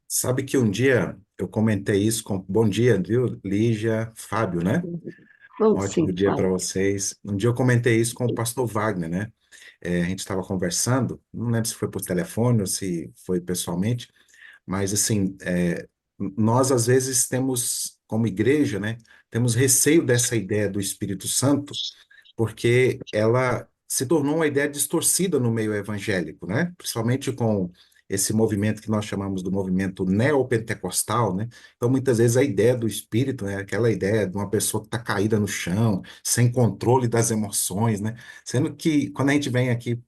[SPEAKER 5] Sabe que um dia eu comentei isso com. Bom dia, viu, Lígia, Fábio, né? Um
[SPEAKER 6] Bom,
[SPEAKER 5] ótimo
[SPEAKER 6] sim,
[SPEAKER 5] dia para vocês. Um dia eu comentei isso com o pastor Wagner, né? A gente estava conversando, não lembro se foi por telefone ou se foi pessoalmente, mas assim, nós às vezes temos, como igreja, né? Temos receio dessa ideia do Espírito Santo, porque ela se tornou uma ideia distorcida no meio evangélico, né? Principalmente com esse movimento que nós chamamos do movimento neopentecostal, né? Então, muitas vezes a ideia do espírito é aquela ideia de uma pessoa que está caída no chão, sem controle das emoções, né? Sendo que quando a gente vem aqui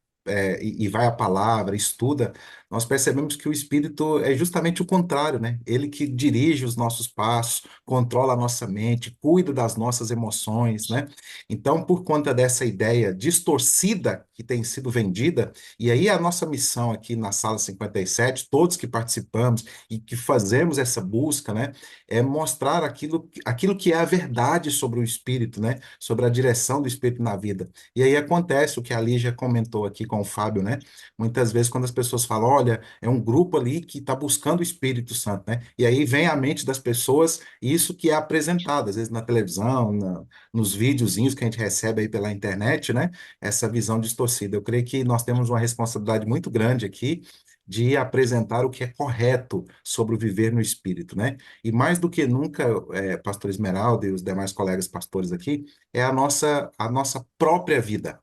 [SPEAKER 5] e vai à palavra, estuda, nós percebemos que o Espírito é justamente o contrário, né? Ele que dirige os nossos passos, controla a nossa mente, cuida das nossas emoções, né? Então, por conta dessa ideia distorcida que tem sido vendida, e aí a nossa missão aqui na Sala 57, todos que participamos e que fazemos essa busca, né, é mostrar aquilo que é a verdade sobre o Espírito, né? Sobre a direção do Espírito na vida. E aí acontece o que a Lígia comentou aqui com o Fábio, né? Muitas vezes, quando as pessoas falam, olha, é um grupo ali que está buscando o Espírito Santo, né? E aí vem à mente das pessoas isso que é apresentado, às vezes na televisão, nos videozinhos que a gente recebe aí pela internet, né? Essa visão distorcida. Eu creio que nós temos uma responsabilidade muito grande aqui de apresentar o que é correto sobre o viver no Espírito, né? E mais do que nunca, Pastor Esmeralda e os demais colegas pastores aqui, é a nossa própria vida.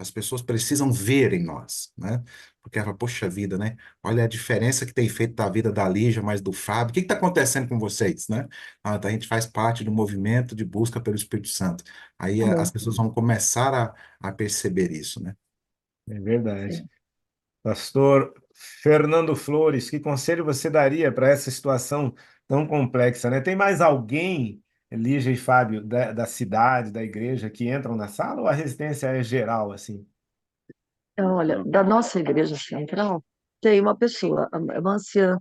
[SPEAKER 5] As pessoas precisam ver em nós, né? Porque ela, poxa vida, né? Olha a diferença que tem feito da vida da Lígia, mas do Fábio. O que está acontecendo com vocês, né? Então, a gente faz parte do movimento de busca pelo Espírito Santo. Aí as
[SPEAKER 6] Amém.
[SPEAKER 5] pessoas vão começar a perceber isso, né?
[SPEAKER 1] É verdade.
[SPEAKER 6] Sim.
[SPEAKER 1] Pastor Fernando Flores, que conselho você daria para essa situação tão complexa, né? Tem mais alguém, Lígia e Fábio, da cidade, da igreja, que entram na sala ou a residência é geral, assim?
[SPEAKER 6] Então, olha, da nossa igreja central, tem uma pessoa, uma anciã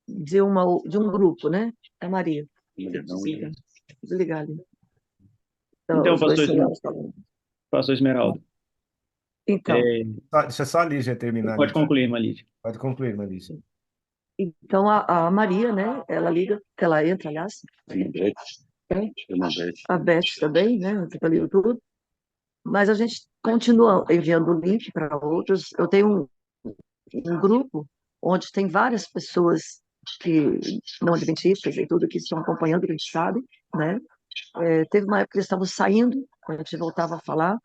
[SPEAKER 6] de um grupo, né? É a Maria. Desliga, desligar ali. Então,
[SPEAKER 7] Então,
[SPEAKER 6] os dois senhores falando.
[SPEAKER 7] pastor Esmeralda,
[SPEAKER 6] Então,
[SPEAKER 1] Deixa só a Lígia terminar
[SPEAKER 7] pode
[SPEAKER 1] ali.
[SPEAKER 7] concluir, Malídia.
[SPEAKER 1] Pode concluir, Lígia.
[SPEAKER 6] então a Maria, né? Ela liga, ela entra, aliás. A Beth também, né? Entra pelo YouTube. Mas a gente continua enviando o link para outros. Eu tenho um grupo onde tem várias pessoas que não adventistas e tudo que estão acompanhando, que a gente sabe, né? Teve uma época que eles estavam saindo, a gente voltava a falar,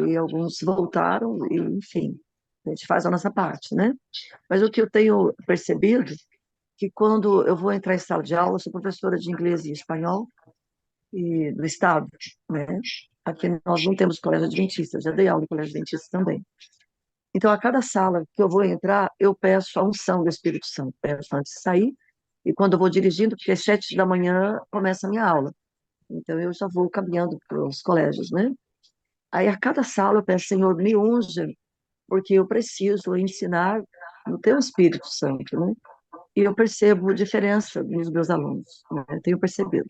[SPEAKER 6] e alguns voltaram, e enfim, a gente faz a nossa parte, né? Mas o que eu tenho percebido, que quando eu vou entrar em sala de aula, eu sou professora de inglês e espanhol e do estado, né? Aqui nós não temos colégio adventista, já dei aula em colégio adventista também. Então, a cada sala que eu vou entrar, eu peço a unção do Espírito Santo, peço antes de sair, e quando eu vou dirigindo, porque às 7 da manhã começa a minha aula, então eu já vou caminhando para os colégios, né? Aí, a cada sala, eu peço, Senhor, me unja, porque eu preciso ensinar no teu Espírito Santo, né? E eu percebo diferença nos meus alunos, né? Eu tenho percebido.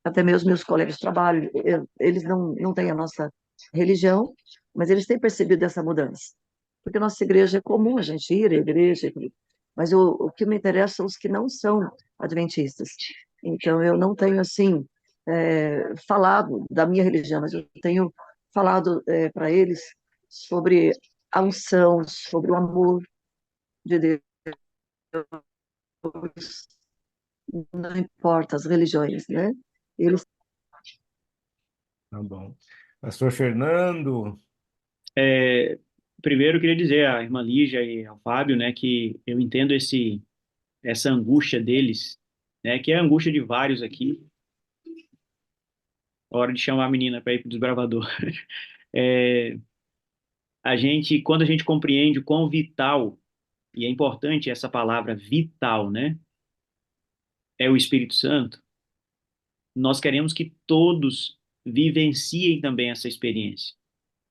[SPEAKER 6] Até mesmo meus colegas de trabalho, eles não têm a nossa religião, mas eles têm percebido essa mudança. Porque a nossa igreja é comum a gente ir à igreja, mas o que me interessa são os que não são adventistas. Então, eu não tenho, assim, falado da minha religião, mas eu tenho falado para eles sobre a unção, sobre o amor de Deus, não importa as religiões, né? Eles
[SPEAKER 1] Tá bom. Pastor Fernando,
[SPEAKER 7] Primeiro, eu queria dizer à irmã Lígia e ao Fábio, né, que eu entendo essa angústia deles, né, que é a angústia de vários aqui. Hora de chamar a menina para ir para o desbravador. É, quando a gente compreende o quão vital, e é importante essa palavra vital, né, é o Espírito Santo, nós queremos que todos vivenciem também essa experiência.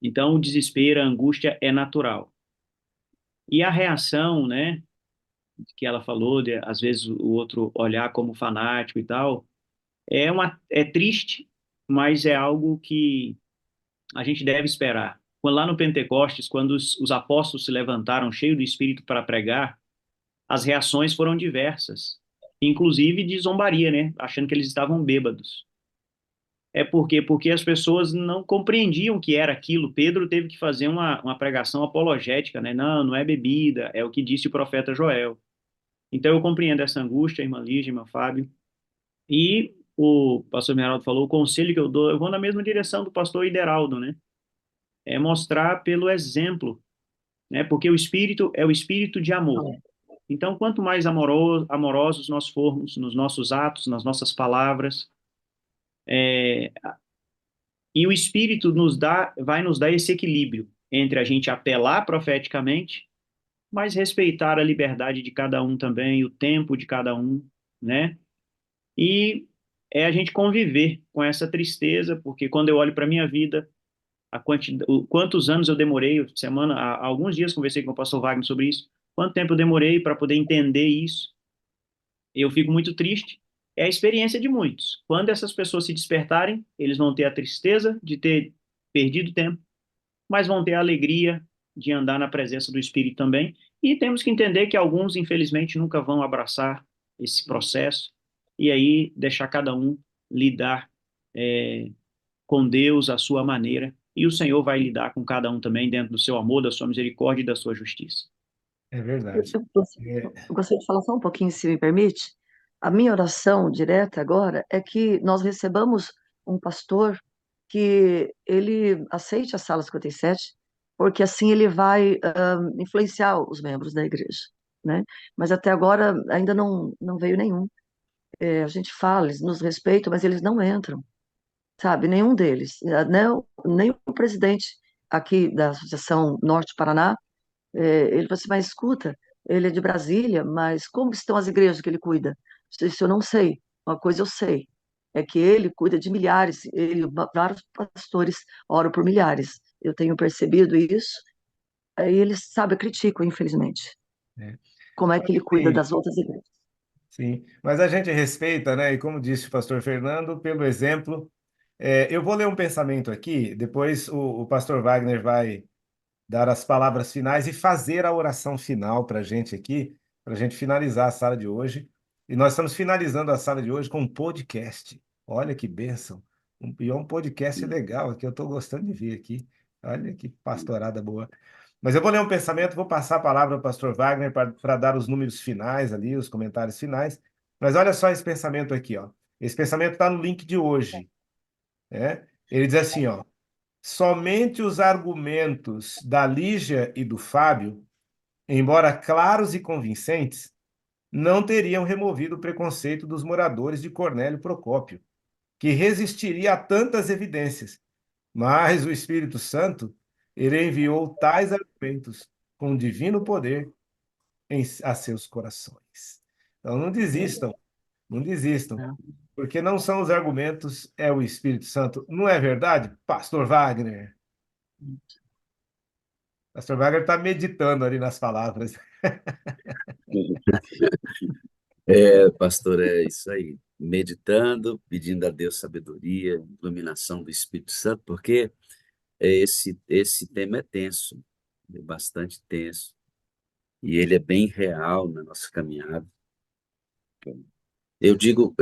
[SPEAKER 7] Então, o desespero, a angústia é natural. E a reação, né, que ela falou, de às vezes o outro olhar como fanático e tal, é triste, mas é algo que a gente deve esperar. Quando lá no Pentecostes, quando os apóstolos se levantaram cheios do Espírito para pregar, as reações foram diversas, inclusive de zombaria, né, achando que eles estavam bêbados. É porque as pessoas não compreendiam o que era aquilo. Pedro teve que fazer uma pregação apologética, né? Não, não é bebida, é o que disse o profeta Joel. Então eu compreendo essa angústia, irmã Lígia, irmã Fábio. E o pastor Meraldo falou, o conselho que eu dou, eu vou na mesma direção do pastor Ideraldo, né? É mostrar pelo exemplo, né? Porque o Espírito é o Espírito de amor. Então, quanto mais amorosos nós formos nos nossos atos, nas nossas palavras, e o Espírito vai nos dar esse equilíbrio. entre a gente apelar profeticamente, mas respeitar a liberdade de cada um também, o tempo de cada um, né? E é a gente conviver com essa tristeza, porque quando eu olho para a minha vida, quantos anos eu demorei, há alguns dias conversei com o pastor Wagner sobre isso, quanto tempo eu demorei para poder entender isso. Eu fico muito triste. É a experiência de muitos. Quando essas pessoas se despertarem, eles vão ter a tristeza de ter perdido tempo, mas vão ter a alegria de andar na presença do Espírito também. E temos que entender que alguns, infelizmente, nunca vão abraçar esse processo e aí deixar cada um lidar com Deus à sua maneira. E o Senhor vai lidar com cada um também dentro do seu amor, da sua misericórdia e da sua justiça.
[SPEAKER 1] É
[SPEAKER 6] Eu,
[SPEAKER 1] verdade.
[SPEAKER 6] eu gost- eu gostaria de falar só um pouquinho, se me permite. A minha oração direta agora é que nós recebamos um pastor que ele aceite a Sala 57, porque assim ele vai influenciar os membros da igreja, né? Mas até agora ainda não veio nenhum. A gente fala, eles nos respeitam, mas eles não entram, sabe? Nenhum deles. Nem o presidente aqui da Associação Norte Paraná, ele falou assim, mas escuta, ele é de Brasília, mas como estão as igrejas que ele cuida? Isso eu não sei. Uma coisa eu sei, é que ele cuida de milhares, vários pastores oram por milhares. Eu tenho percebido isso, aí eles, sabe, criticam, infelizmente,
[SPEAKER 1] É.
[SPEAKER 6] como é que ele cuida
[SPEAKER 1] Sim,
[SPEAKER 6] das outras igrejas.
[SPEAKER 1] sim. Mas a gente respeita, né? E como disse o pastor Fernando, pelo exemplo. Eu vou ler um pensamento aqui, depois o pastor Wagner vai dar as palavras finais e fazer a oração final para a gente aqui, para a gente finalizar a sala de hoje. E nós estamos finalizando a sala de hoje com um podcast. Olha que bênção. E é um podcast legal que eu estou gostando de ver aqui. Olha que pastorada boa. Mas eu vou ler um pensamento, vou passar a palavra ao pastor Wagner para dar os números finais ali, os comentários finais. Mas olha só esse pensamento aqui, ó. Esse pensamento está no link de hoje, né? Ele diz assim, ó: somente os argumentos da Lígia e do Fábio, embora claros e convincentes, não teriam removido o preconceito dos moradores de Cornélio Procópio, que resistiria a tantas evidências. Mas o Espírito Santo, ele enviou tais argumentos com divino poder a seus corações. Então não desistam, não desistam, porque não são os argumentos, é o Espírito Santo. Não é verdade, Pastor Wagner? Pastor Wagner está meditando ali nas palavras.
[SPEAKER 2] Pastor, é isso aí. Meditando, pedindo a Deus sabedoria, iluminação do Espírito Santo, porque esse tema é tenso, é bastante tenso, e ele é bem real na nossa caminhada. Eu digo,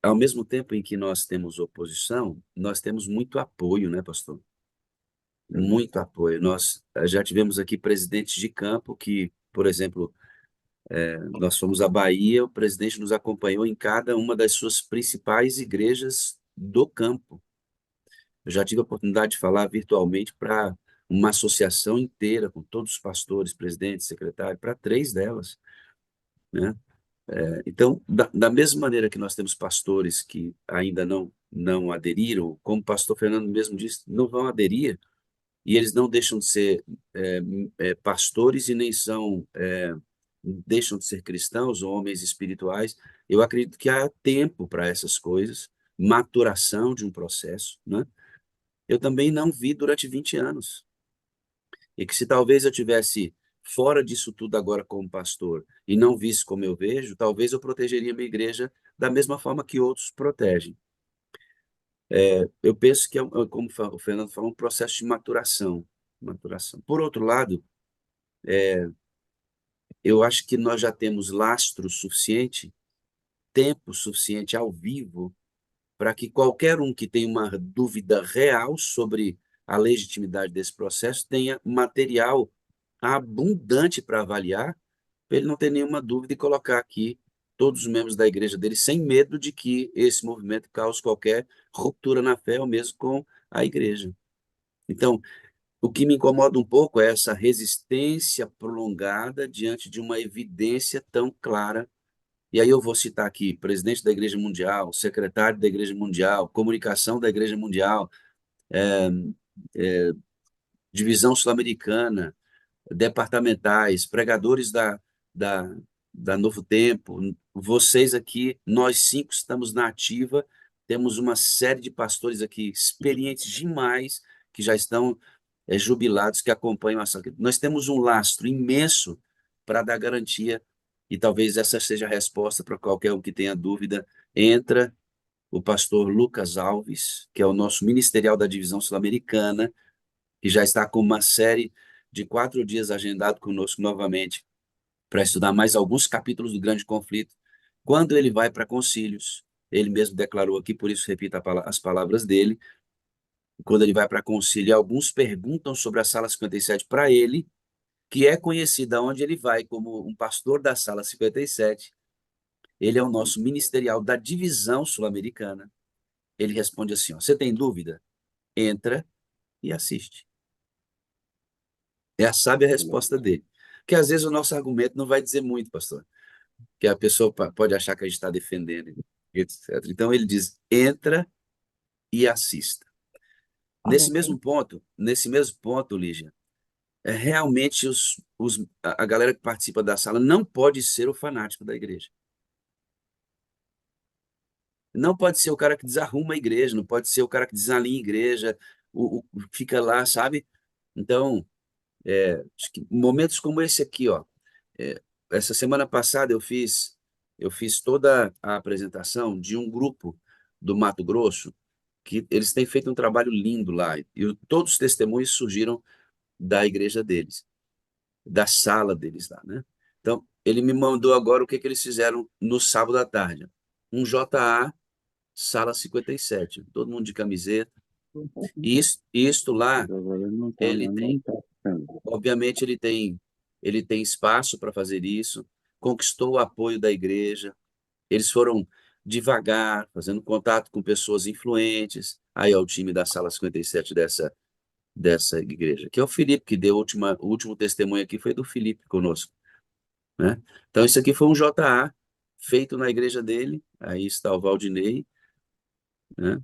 [SPEAKER 2] ao mesmo tempo em que nós temos oposição, nós temos muito apoio, né, pastor? Muito apoio. Nós já tivemos aqui presidentes de campo que, por exemplo, nós fomos à Bahia, o presidente nos acompanhou em cada uma das suas principais igrejas do campo. Eu já tive a oportunidade de falar virtualmente para uma associação inteira, com todos os pastores, presidentes, secretários, para 3 delas, né? Então, da mesma maneira que nós temos pastores que ainda não aderiram, como o pastor Fernando mesmo disse, não vão aderir, e eles não deixam de ser pastores e nem deixam de ser cristãos ou homens espirituais. Eu acredito que há tempo para essas coisas, maturação de um processo, né? Eu também não vi durante 20 anos. E que se talvez eu tivesse fora disso tudo agora como pastor e não visse como eu vejo, talvez eu protegeria minha igreja da mesma forma que outros protegem. Eu penso que como o Fernando falou, um processo de maturação. Maturação. Por outro lado, eu acho que nós já temos lastro suficiente, tempo suficiente ao vivo, para que qualquer um que tenha uma dúvida real sobre a legitimidade desse processo tenha material abundante para avaliar, para ele não ter nenhuma dúvida e colocar aqui todos os membros da igreja dele sem medo de que esse movimento cause qualquer ruptura na fé ou mesmo com a igreja. Então, o que me incomoda um pouco é essa resistência prolongada diante de uma evidência tão clara. E aí eu vou citar aqui presidente da Igreja Mundial, secretário da Igreja Mundial, comunicação da Igreja Mundial, divisão sul-americana, departamentais, pregadores da, da Novo Tempo, vocês aqui, nós 5 estamos na ativa, temos uma série de pastores aqui experientes demais, que já estão jubilados, que acompanham a ação. Nós temos um lastro imenso para dar garantia, e talvez essa seja a resposta para qualquer um que tenha dúvida. Entra o pastor Lucas Alves, que é o nosso ministerial da divisão sul-americana, que já está com uma série de 4 dias agendado conosco novamente para estudar mais alguns capítulos do grande conflito. Quando ele vai para concílios, ele mesmo declarou aqui, por isso repita as palavras dele, quando ele vai para concílio, alguns perguntam sobre a sala 57 para ele, que é conhecida onde ele vai como um pastor da sala 57. Ele é o nosso ministerial da divisão sul-americana. Ele responde assim, ó, você tem dúvida? Entra e assiste. É a sábia resposta dele. Porque às vezes o nosso argumento não vai dizer muito, pastor. Que a pessoa pode achar que a gente está defendendo, etc. Então ele diz, entra e assista. Nesse
[SPEAKER 6] Amém.
[SPEAKER 2] mesmo ponto, Lígia, realmente a galera que participa da sala não pode ser o fanático da igreja. Não pode ser o cara que desarruma a igreja, não pode ser o cara que desalinha a igreja, fica lá, sabe? Então, acho que momentos como esse aqui, ó, essa semana passada eu fiz toda a apresentação de um grupo do Mato Grosso, que eles têm feito um trabalho lindo lá, e todos os testemunhos surgiram da igreja deles, da sala deles lá, né? Então, ele me mandou agora o que eles fizeram no sábado à tarde. Um JA, sala 57, todo mundo de camiseta. E isto lá, ele tem, obviamente, ele tem espaço para fazer isso, conquistou o apoio da igreja, eles foram devagar, fazendo contato com pessoas influentes. Aí é o time da sala 57 dessa igreja, que é o Felipe, que deu o último testemunho aqui, foi do Felipe conosco, né? Então, isso aqui foi um JA feito na igreja dele, aí está o Valdinei, né?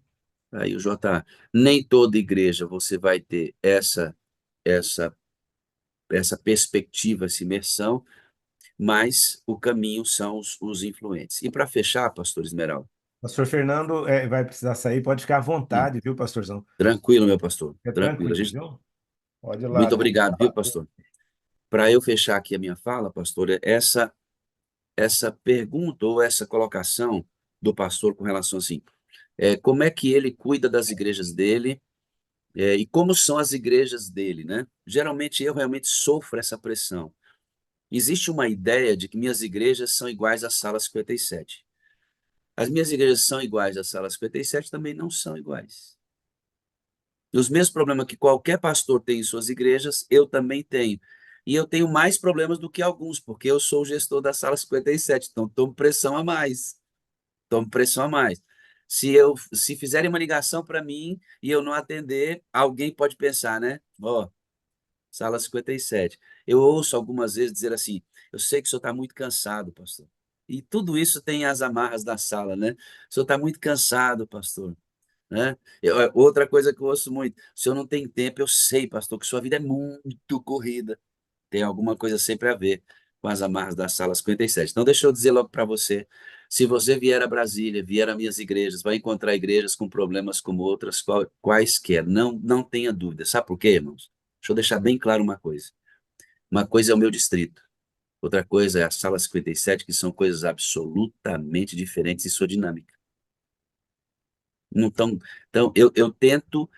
[SPEAKER 2] Aí o JA. Nem toda igreja você vai ter essa, essa perspectiva, essa imersão, mas o caminho são os influentes. E para fechar, pastor Esmeralda,
[SPEAKER 1] Pastor Fernando vai precisar sair, pode ficar à
[SPEAKER 2] sim,
[SPEAKER 1] vontade, viu, pastorzão?
[SPEAKER 2] tranquilo, meu pastor,
[SPEAKER 1] É
[SPEAKER 2] tranquilo. A
[SPEAKER 1] tranquilo,
[SPEAKER 2] gente,
[SPEAKER 1] viu? Pode ir lá.
[SPEAKER 2] muito obrigado, viu, pastor? Para eu fechar aqui a minha fala, pastor, essa pergunta ou essa colocação do pastor com relação assim, como é que ele cuida das igrejas dele, e como são as igrejas dele, né? Geralmente eu realmente sofro essa pressão. Existe uma ideia de que minhas igrejas são iguais à sala 57. As minhas igrejas são iguais à sala 57, também não são iguais. E os mesmos problemas que qualquer pastor tem em suas igrejas, eu também tenho. E eu tenho mais problemas do que alguns, porque eu sou o gestor da sala 57, então tomo pressão a mais. Tomo pressão a mais. Se fizerem uma ligação para mim e eu não atender, alguém pode pensar, né? Ó, sala 57. Eu ouço algumas vezes dizer assim: eu sei que o senhor está muito cansado, pastor. E tudo isso tem as amarras da sala, né? O senhor está muito cansado, pastor. Né? Outra coisa que eu ouço muito: o senhor não tem tempo, eu sei, pastor, que sua vida é muito corrida. Tem alguma coisa sempre a ver com as amarras da sala 57. Então, deixa eu dizer logo para você: se você vier a Brasília, vier a minhas igrejas, vai encontrar igrejas com problemas como outras, quaisquer. Não tenha dúvida. Sabe por quê, irmãos? Deixa eu deixar bem claro uma coisa. Uma coisa é o meu distrito, outra coisa é a sala 57, que são coisas absolutamente diferentes em sua dinâmica. Não tão, então, eu tento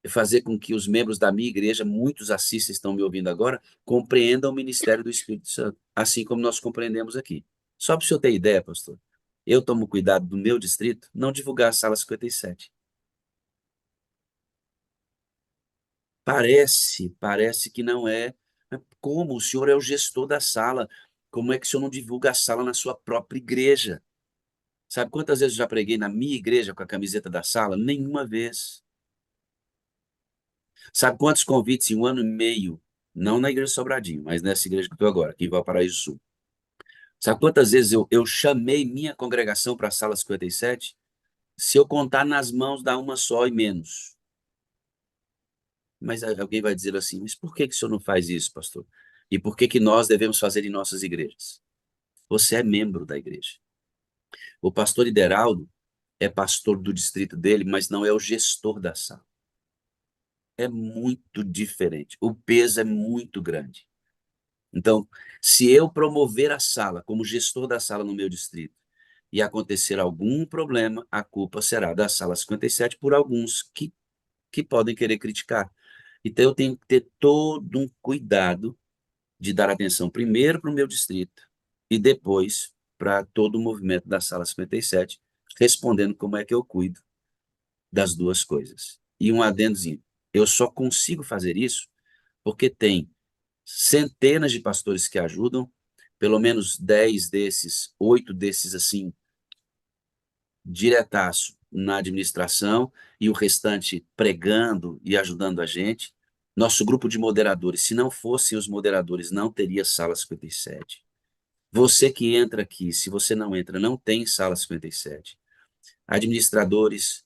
[SPEAKER 2] fazer com que os membros da minha igreja, muitos assistem, estão me ouvindo agora, compreendam o ministério do Espírito Santo, assim como nós compreendemos aqui. Só para o senhor ter ideia, pastor, eu tomo cuidado do meu distrito não divulgar a sala 57. Parece que não é. Mas como? O senhor é o gestor da sala. Como é que o senhor não divulga a sala na sua própria igreja? Sabe quantas vezes eu já preguei na minha igreja com a camiseta da sala? Nenhuma vez. Sabe quantos convites em 1 ano e meio? Não na igreja Sobradinho, mas nessa igreja que eu estou agora, aqui em Valparaíso Sul. Sabe quantas vezes eu chamei minha congregação para a sala 57? Se eu contar nas mãos, dá uma só e menos. Mas alguém vai dizer assim, mas por que que o senhor não faz isso, pastor? E por que que nós devemos fazer em nossas igrejas? Você é membro da igreja. O pastor Ideraldo é pastor do distrito dele, mas não é o gestor da sala. É muito diferente. O peso é muito grande. Então, se eu promover a sala como gestor da sala no meu distrito e acontecer algum problema, a culpa será da sala 57 por alguns que podem querer criticar. Então, eu tenho que ter todo um cuidado de dar atenção primeiro para o meu distrito e depois para todo o movimento da sala 57, respondendo como é que eu cuido das duas coisas. E um adendozinho, eu só consigo fazer isso porque tem centenas de pastores que ajudam, pelo menos 10 desses, 8 desses assim, diretaço na administração e o restante pregando e ajudando a gente. Nosso grupo de moderadores, se não fossem os moderadores, não teria sala 57. Você que entra aqui, se você não entra, não tem sala 57. Administradores,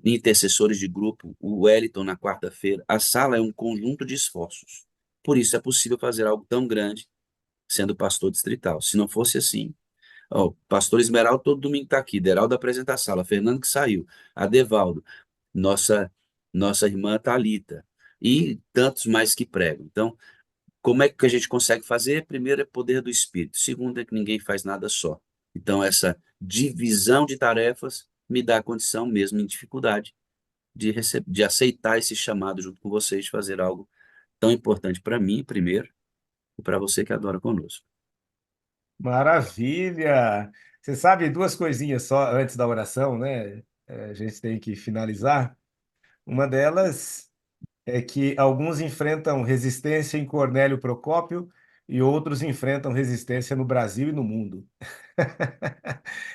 [SPEAKER 2] intercessores de grupo, o Wellington na quarta-feira. A sala é um conjunto de esforços. Por isso é possível fazer algo tão grande sendo pastor distrital. Se não fosse assim, ó, pastor Esmeraldo todo domingo está aqui, Deraldo apresenta a sala, Fernando que saiu, Adevaldo, nossa, nossa irmã Thalita, e tantos mais que pregam. Então, como é que a gente consegue fazer? Primeiro é poder do Espírito, segundo é que ninguém faz nada só. Então, essa divisão de tarefas me dá a condição, mesmo em dificuldade, de aceitar esse chamado junto com vocês, de fazer algo tão importante para mim, primeiro, e para você que adora conosco.
[SPEAKER 1] Maravilha! Você sabe duas coisinhas só antes da oração, né? A gente tem que finalizar. Uma delas é que alguns enfrentam resistência em Cornélio Procópio e outros enfrentam resistência no Brasil e no mundo.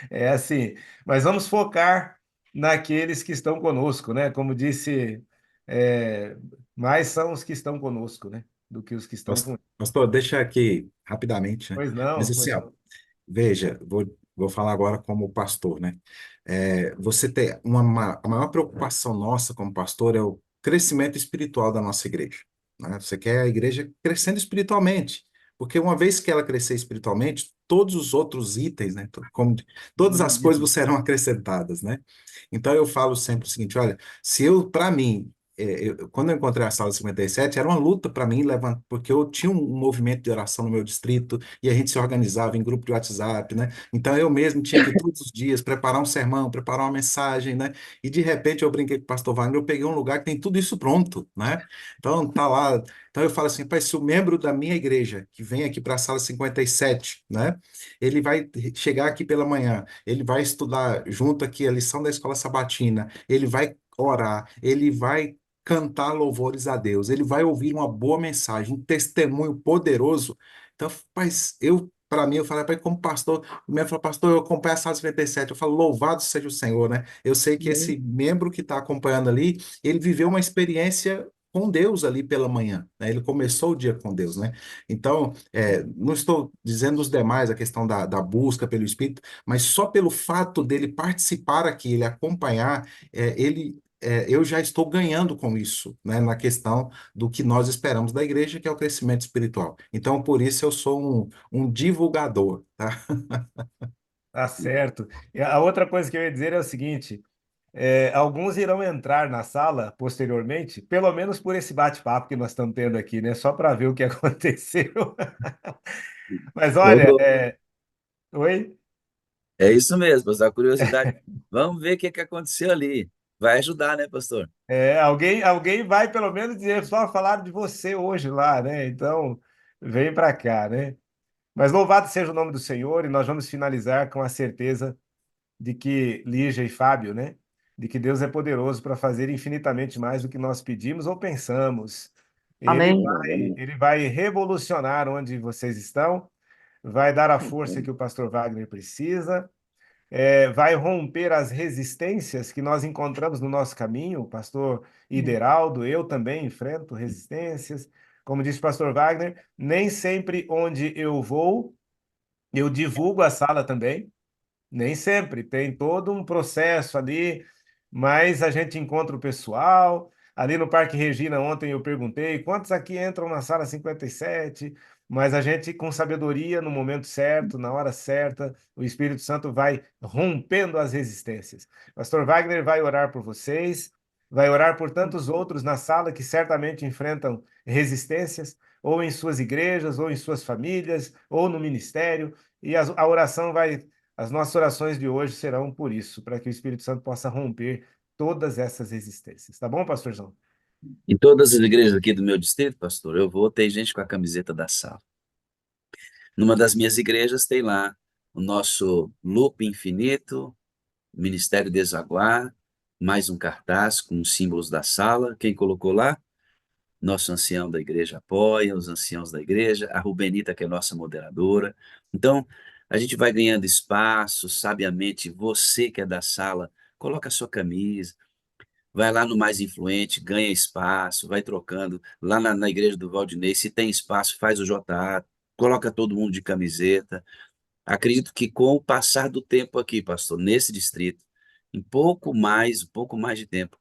[SPEAKER 1] É assim, mas vamos focar naqueles que estão conosco, né? Como disse, é, mais são os que estão conosco, né? Do que os que estão com.
[SPEAKER 5] Pastor, deixa aqui rapidamente, né?
[SPEAKER 1] Pois
[SPEAKER 5] Mas
[SPEAKER 1] não,
[SPEAKER 5] assim,
[SPEAKER 1] pois
[SPEAKER 5] ó,
[SPEAKER 1] não.
[SPEAKER 5] veja, vou falar agora como pastor, né? Você tem a maior preocupação nossa como pastor é o crescimento espiritual da nossa igreja, né? Você quer a igreja crescendo espiritualmente, porque uma vez que ela crescer espiritualmente, todos os outros itens, né? Como todas as coisas serão acrescentadas, né? Então eu falo sempre o seguinte, olha, se eu, para mim quando eu encontrei a Sala 57, era uma luta para mim, porque eu tinha um movimento de oração no meu distrito e a gente se organizava em grupo de WhatsApp, né? Então eu mesmo tinha que todos os dias preparar um sermão, preparar uma mensagem, né? E de repente eu brinquei com o pastor Wagner, eu peguei um lugar que tem tudo isso pronto, né? Então tá lá. Então eu falo assim, pai, se o membro da minha igreja que vem aqui para a Sala 57, né? Ele vai chegar aqui pela manhã, ele vai estudar junto aqui a lição da escola sabatina, ele vai orar, ele vai cantar louvores a Deus, ele vai ouvir uma boa mensagem, um testemunho poderoso. Então, mas para mim, eu falei, pai, como pastor, o membro falou, pastor, eu acompanho a Sala 57, eu falo, louvado seja o Senhor, né? Eu sei que esse membro que está acompanhando ali, ele viveu uma experiência com Deus ali pela manhã, né? Ele começou o dia com Deus, né? Então, não estou dizendo os demais, a questão da busca pelo Espírito, mas só pelo fato dele participar aqui, ele acompanhar, eu já estou ganhando com isso, né, na questão do que nós esperamos da igreja, que é o crescimento espiritual. Então, por isso, eu sou um divulgador, tá?
[SPEAKER 1] Tá certo. E a outra coisa que eu ia dizer é o seguinte: alguns irão entrar na sala posteriormente, pelo menos por esse bate-papo que nós estamos tendo aqui, né? Só para ver o que aconteceu. Mas olha,
[SPEAKER 2] Ô,
[SPEAKER 1] oi?
[SPEAKER 2] é isso mesmo, pastor, a curiosidade. Vamos ver o que que aconteceu ali. Vai ajudar, né, pastor?
[SPEAKER 1] Alguém vai pelo menos dizer, só falaram de você hoje lá, né? Então, vem para cá, né? Mas louvado seja o nome do Senhor, e nós vamos finalizar com a certeza de que Lígia e Fábio, né? De que Deus é poderoso para fazer infinitamente mais do que nós pedimos ou pensamos.
[SPEAKER 6] Amém.
[SPEAKER 1] Ele vai revolucionar onde vocês estão, vai dar a força que o pastor Wagner precisa, vai romper as resistências que nós encontramos no nosso caminho. O pastor Ideraldo, eu também enfrento resistências. Como disse o pastor Wagner, nem sempre onde eu vou, eu divulgo a sala também. Nem sempre, tem todo um processo ali, mas a gente encontra o pessoal, Ali no Parque Regina, ontem eu perguntei quantos aqui entram na sala 57, mas a gente, com sabedoria, no momento certo, na hora certa, o Espírito Santo vai rompendo as resistências. Pastor Wagner vai orar por vocês, vai orar por tantos outros na sala que certamente enfrentam resistências, ou em suas igrejas, ou em suas famílias, ou no ministério, e a oração vai. As nossas orações de hoje serão por isso, para que o Espírito Santo possa romper todas essas resistências. Tá bom, pastorzão?
[SPEAKER 2] Em todas as igrejas aqui do meu distrito, pastor, eu vou ter gente com a camiseta da sala. Numa das minhas igrejas tem lá o nosso loop infinito, Ministério Desaguar, mais um cartaz com os símbolos da sala. Quem colocou lá? Nosso ancião da igreja apoia, os anciãos da igreja, a Rubenita, que é nossa moderadora. Então, a gente vai ganhando espaço, sabiamente, você que é da sala, coloca a sua camisa, vai lá no mais influente, ganha espaço, vai trocando. Lá na igreja do Valdinei, se tem espaço, faz o JA, coloca todo mundo de camiseta. Acredito que com o passar do tempo aqui, pastor, nesse distrito, em um pouco mais de tempo,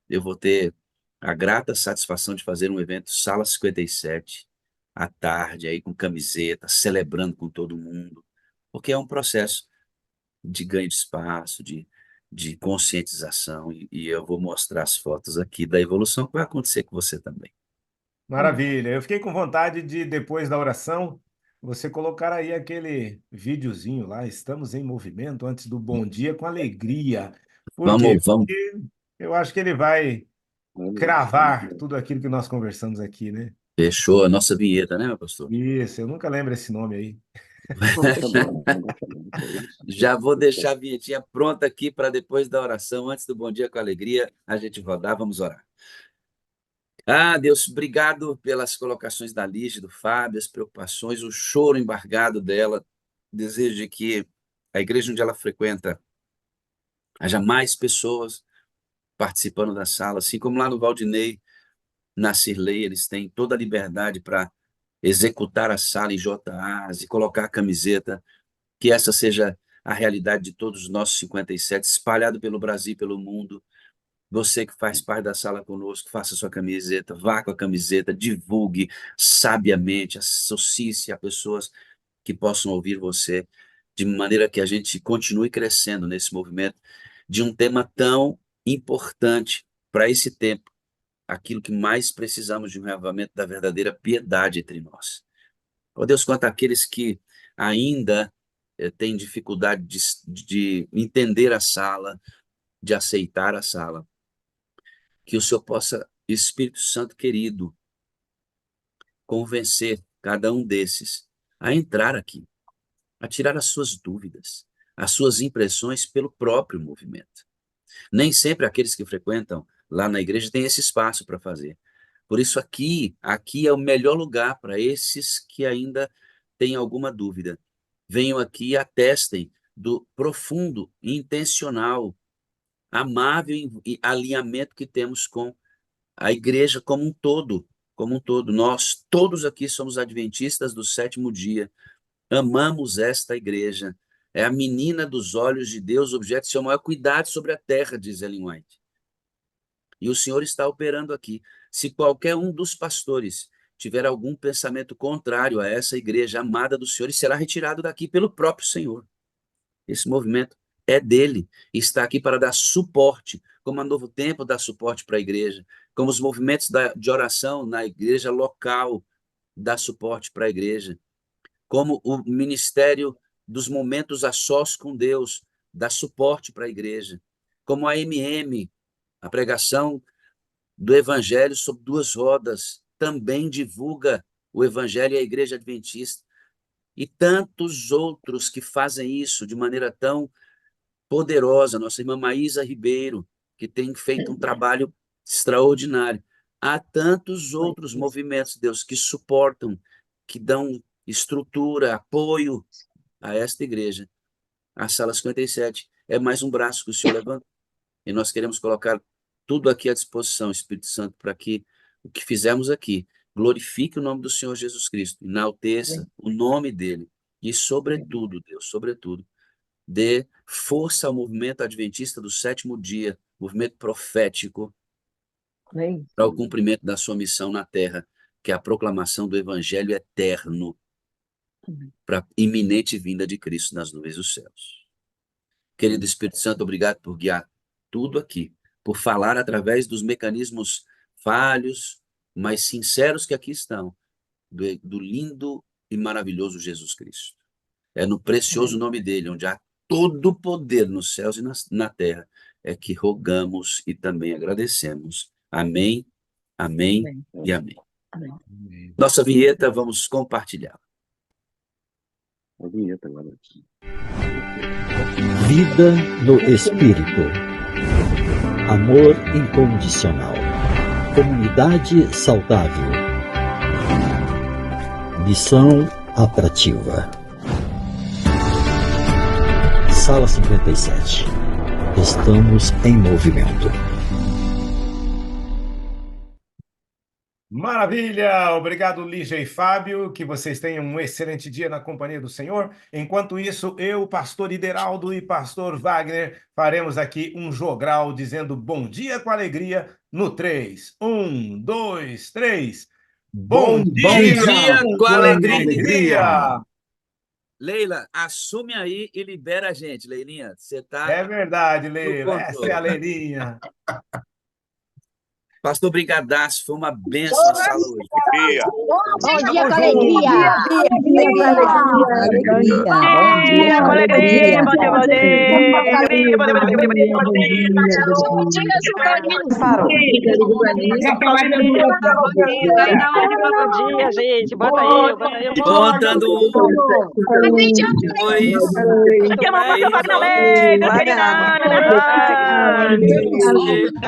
[SPEAKER 2] eu vou ter a grata satisfação de fazer um evento Sala 57, à tarde, aí com camiseta, celebrando com todo mundo, porque é um processo de ganho de espaço, de conscientização, e eu vou mostrar as fotos aqui da evolução que vai acontecer com você também.
[SPEAKER 1] Maravilha. Eu fiquei com vontade de, depois da oração, você colocar aí aquele videozinho lá, estamos em movimento, antes do bom dia com alegria. Por quê?
[SPEAKER 2] Vamos,
[SPEAKER 1] Porque eu acho que ele vai cravar tudo aquilo que nós conversamos aqui, né?
[SPEAKER 2] fechou a nossa vinheta, né, meu pastor?
[SPEAKER 1] Isso, eu nunca lembro esse nome aí.
[SPEAKER 2] Já vou deixar a vinhetinha pronta aqui para depois da oração, antes do Bom Dia com Alegria, a gente rodar, vamos orar. Ah, Deus, obrigado pelas colocações da Lígia, do Fábio, as preocupações, o choro embargado dela. Desejo de que a igreja onde ela frequenta haja mais pessoas participando da sala, assim como lá no Valdinei, na Cirlei, eles têm toda a liberdade para executar a sala em JAs e colocar a camiseta, que essa seja a realidade de todos os nossos 57, espalhado pelo Brasil e pelo mundo. Você que faz parte da sala conosco, faça sua camiseta, vá com a camiseta, divulgue sabiamente, associe-se a pessoas que possam ouvir você, de maneira que a gente continue crescendo nesse movimento de um tema tão importante para esse tempo, aquilo que mais precisamos de um reavivamento da verdadeira piedade entre nós. Ó Deus, quanto àqueles que ainda têm dificuldade de entender a sala, de aceitar a sala, que o Senhor possa, Espírito Santo querido, convencer cada um desses a entrar aqui, a tirar as suas dúvidas, as suas impressões pelo próprio movimento. Nem sempre aqueles que frequentam lá na igreja têm esse espaço para fazer. Por isso aqui é o melhor lugar para esses que ainda têm alguma dúvida. Venham aqui e atestem do profundo, intencional, amável alinhamento que temos com a igreja como um todo, como um todo. Nós todos aqui somos adventistas do sétimo dia. Amamos esta igreja. É a menina dos olhos de Deus, objeto de seu maior cuidado sobre a terra, diz Ellen White. E o Senhor está operando aqui. Se qualquer um dos pastores tiver algum pensamento contrário a essa igreja amada do Senhor, ele será retirado daqui pelo próprio Senhor. Esse movimento é dele, está aqui para dar suporte, como a Novo Tempo dá suporte para a igreja, como os movimentos de oração na igreja local dá suporte para a igreja, como o ministério dos momentos a sós com Deus dá suporte para a igreja, como a a pregação do evangelho sobre duas rodas, também divulga o evangelho e a igreja adventista, e tantos outros que fazem isso de maneira tão poderosa, nossa irmã Maísa Ribeiro, que tem feito um trabalho extraordinário. Há tantos outros movimentos, Deus, que suportam, que dão estrutura, apoio a esta igreja. A Sala 57 é mais um braço que o Senhor levanta. E nós queremos colocar tudo aqui à disposição, Espírito Santo, para que o que fizermos aqui glorifique o nome do Senhor Jesus Cristo, enalteça o nome dele. E, sobretudo, Deus, sobretudo, dê força ao movimento adventista do sétimo dia, movimento profético,
[SPEAKER 6] Amém.
[SPEAKER 2] para o cumprimento da sua missão na terra, que é a proclamação do evangelho eterno, para a iminente vinda de Cristo nas nuvens dos céus. Querido Espírito Santo, obrigado por guiar tudo aqui, por falar através dos mecanismos falhos, mas sinceros que aqui estão, do lindo e maravilhoso Jesus Cristo. É no precioso nome dele, onde há todo o poder nos céus e na terra, é que rogamos e também agradecemos. Amém, amém
[SPEAKER 6] Amém.
[SPEAKER 2] e amém.
[SPEAKER 6] Amém.
[SPEAKER 2] Nossa vinheta, vamos compartilhar.
[SPEAKER 5] A vinheta agora.
[SPEAKER 8] Vida no Espírito. Amor incondicional. Comunidade saudável. Missão atrativa. Sala 57. Estamos em movimento.
[SPEAKER 1] Maravilha! Obrigado, Lígia e Fábio. Que vocês tenham um excelente dia na companhia do Senhor. Enquanto isso, eu, pastor Ideraldo e pastor Wagner, faremos aqui um jogral dizendo bom dia com alegria no 3. 1, 2, 3. Bom dia
[SPEAKER 2] com alegria!
[SPEAKER 1] alegria!
[SPEAKER 2] Leila, assume aí e libera a gente, Leilinha. Você tá.
[SPEAKER 1] É verdade,
[SPEAKER 2] no
[SPEAKER 1] Leila. Essa
[SPEAKER 2] controle.
[SPEAKER 1] é a Leilinha.
[SPEAKER 2] Pastor Brigadaço, foi uma benção a sala hoje.
[SPEAKER 9] Bom dia com alegria.
[SPEAKER 6] Bom dia, gente. Bota aí.
[SPEAKER 2] Contando 1, 2, 3.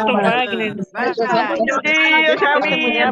[SPEAKER 6] Wagner.
[SPEAKER 9] Vai, vai.
[SPEAKER 6] Bom dia, Charminha.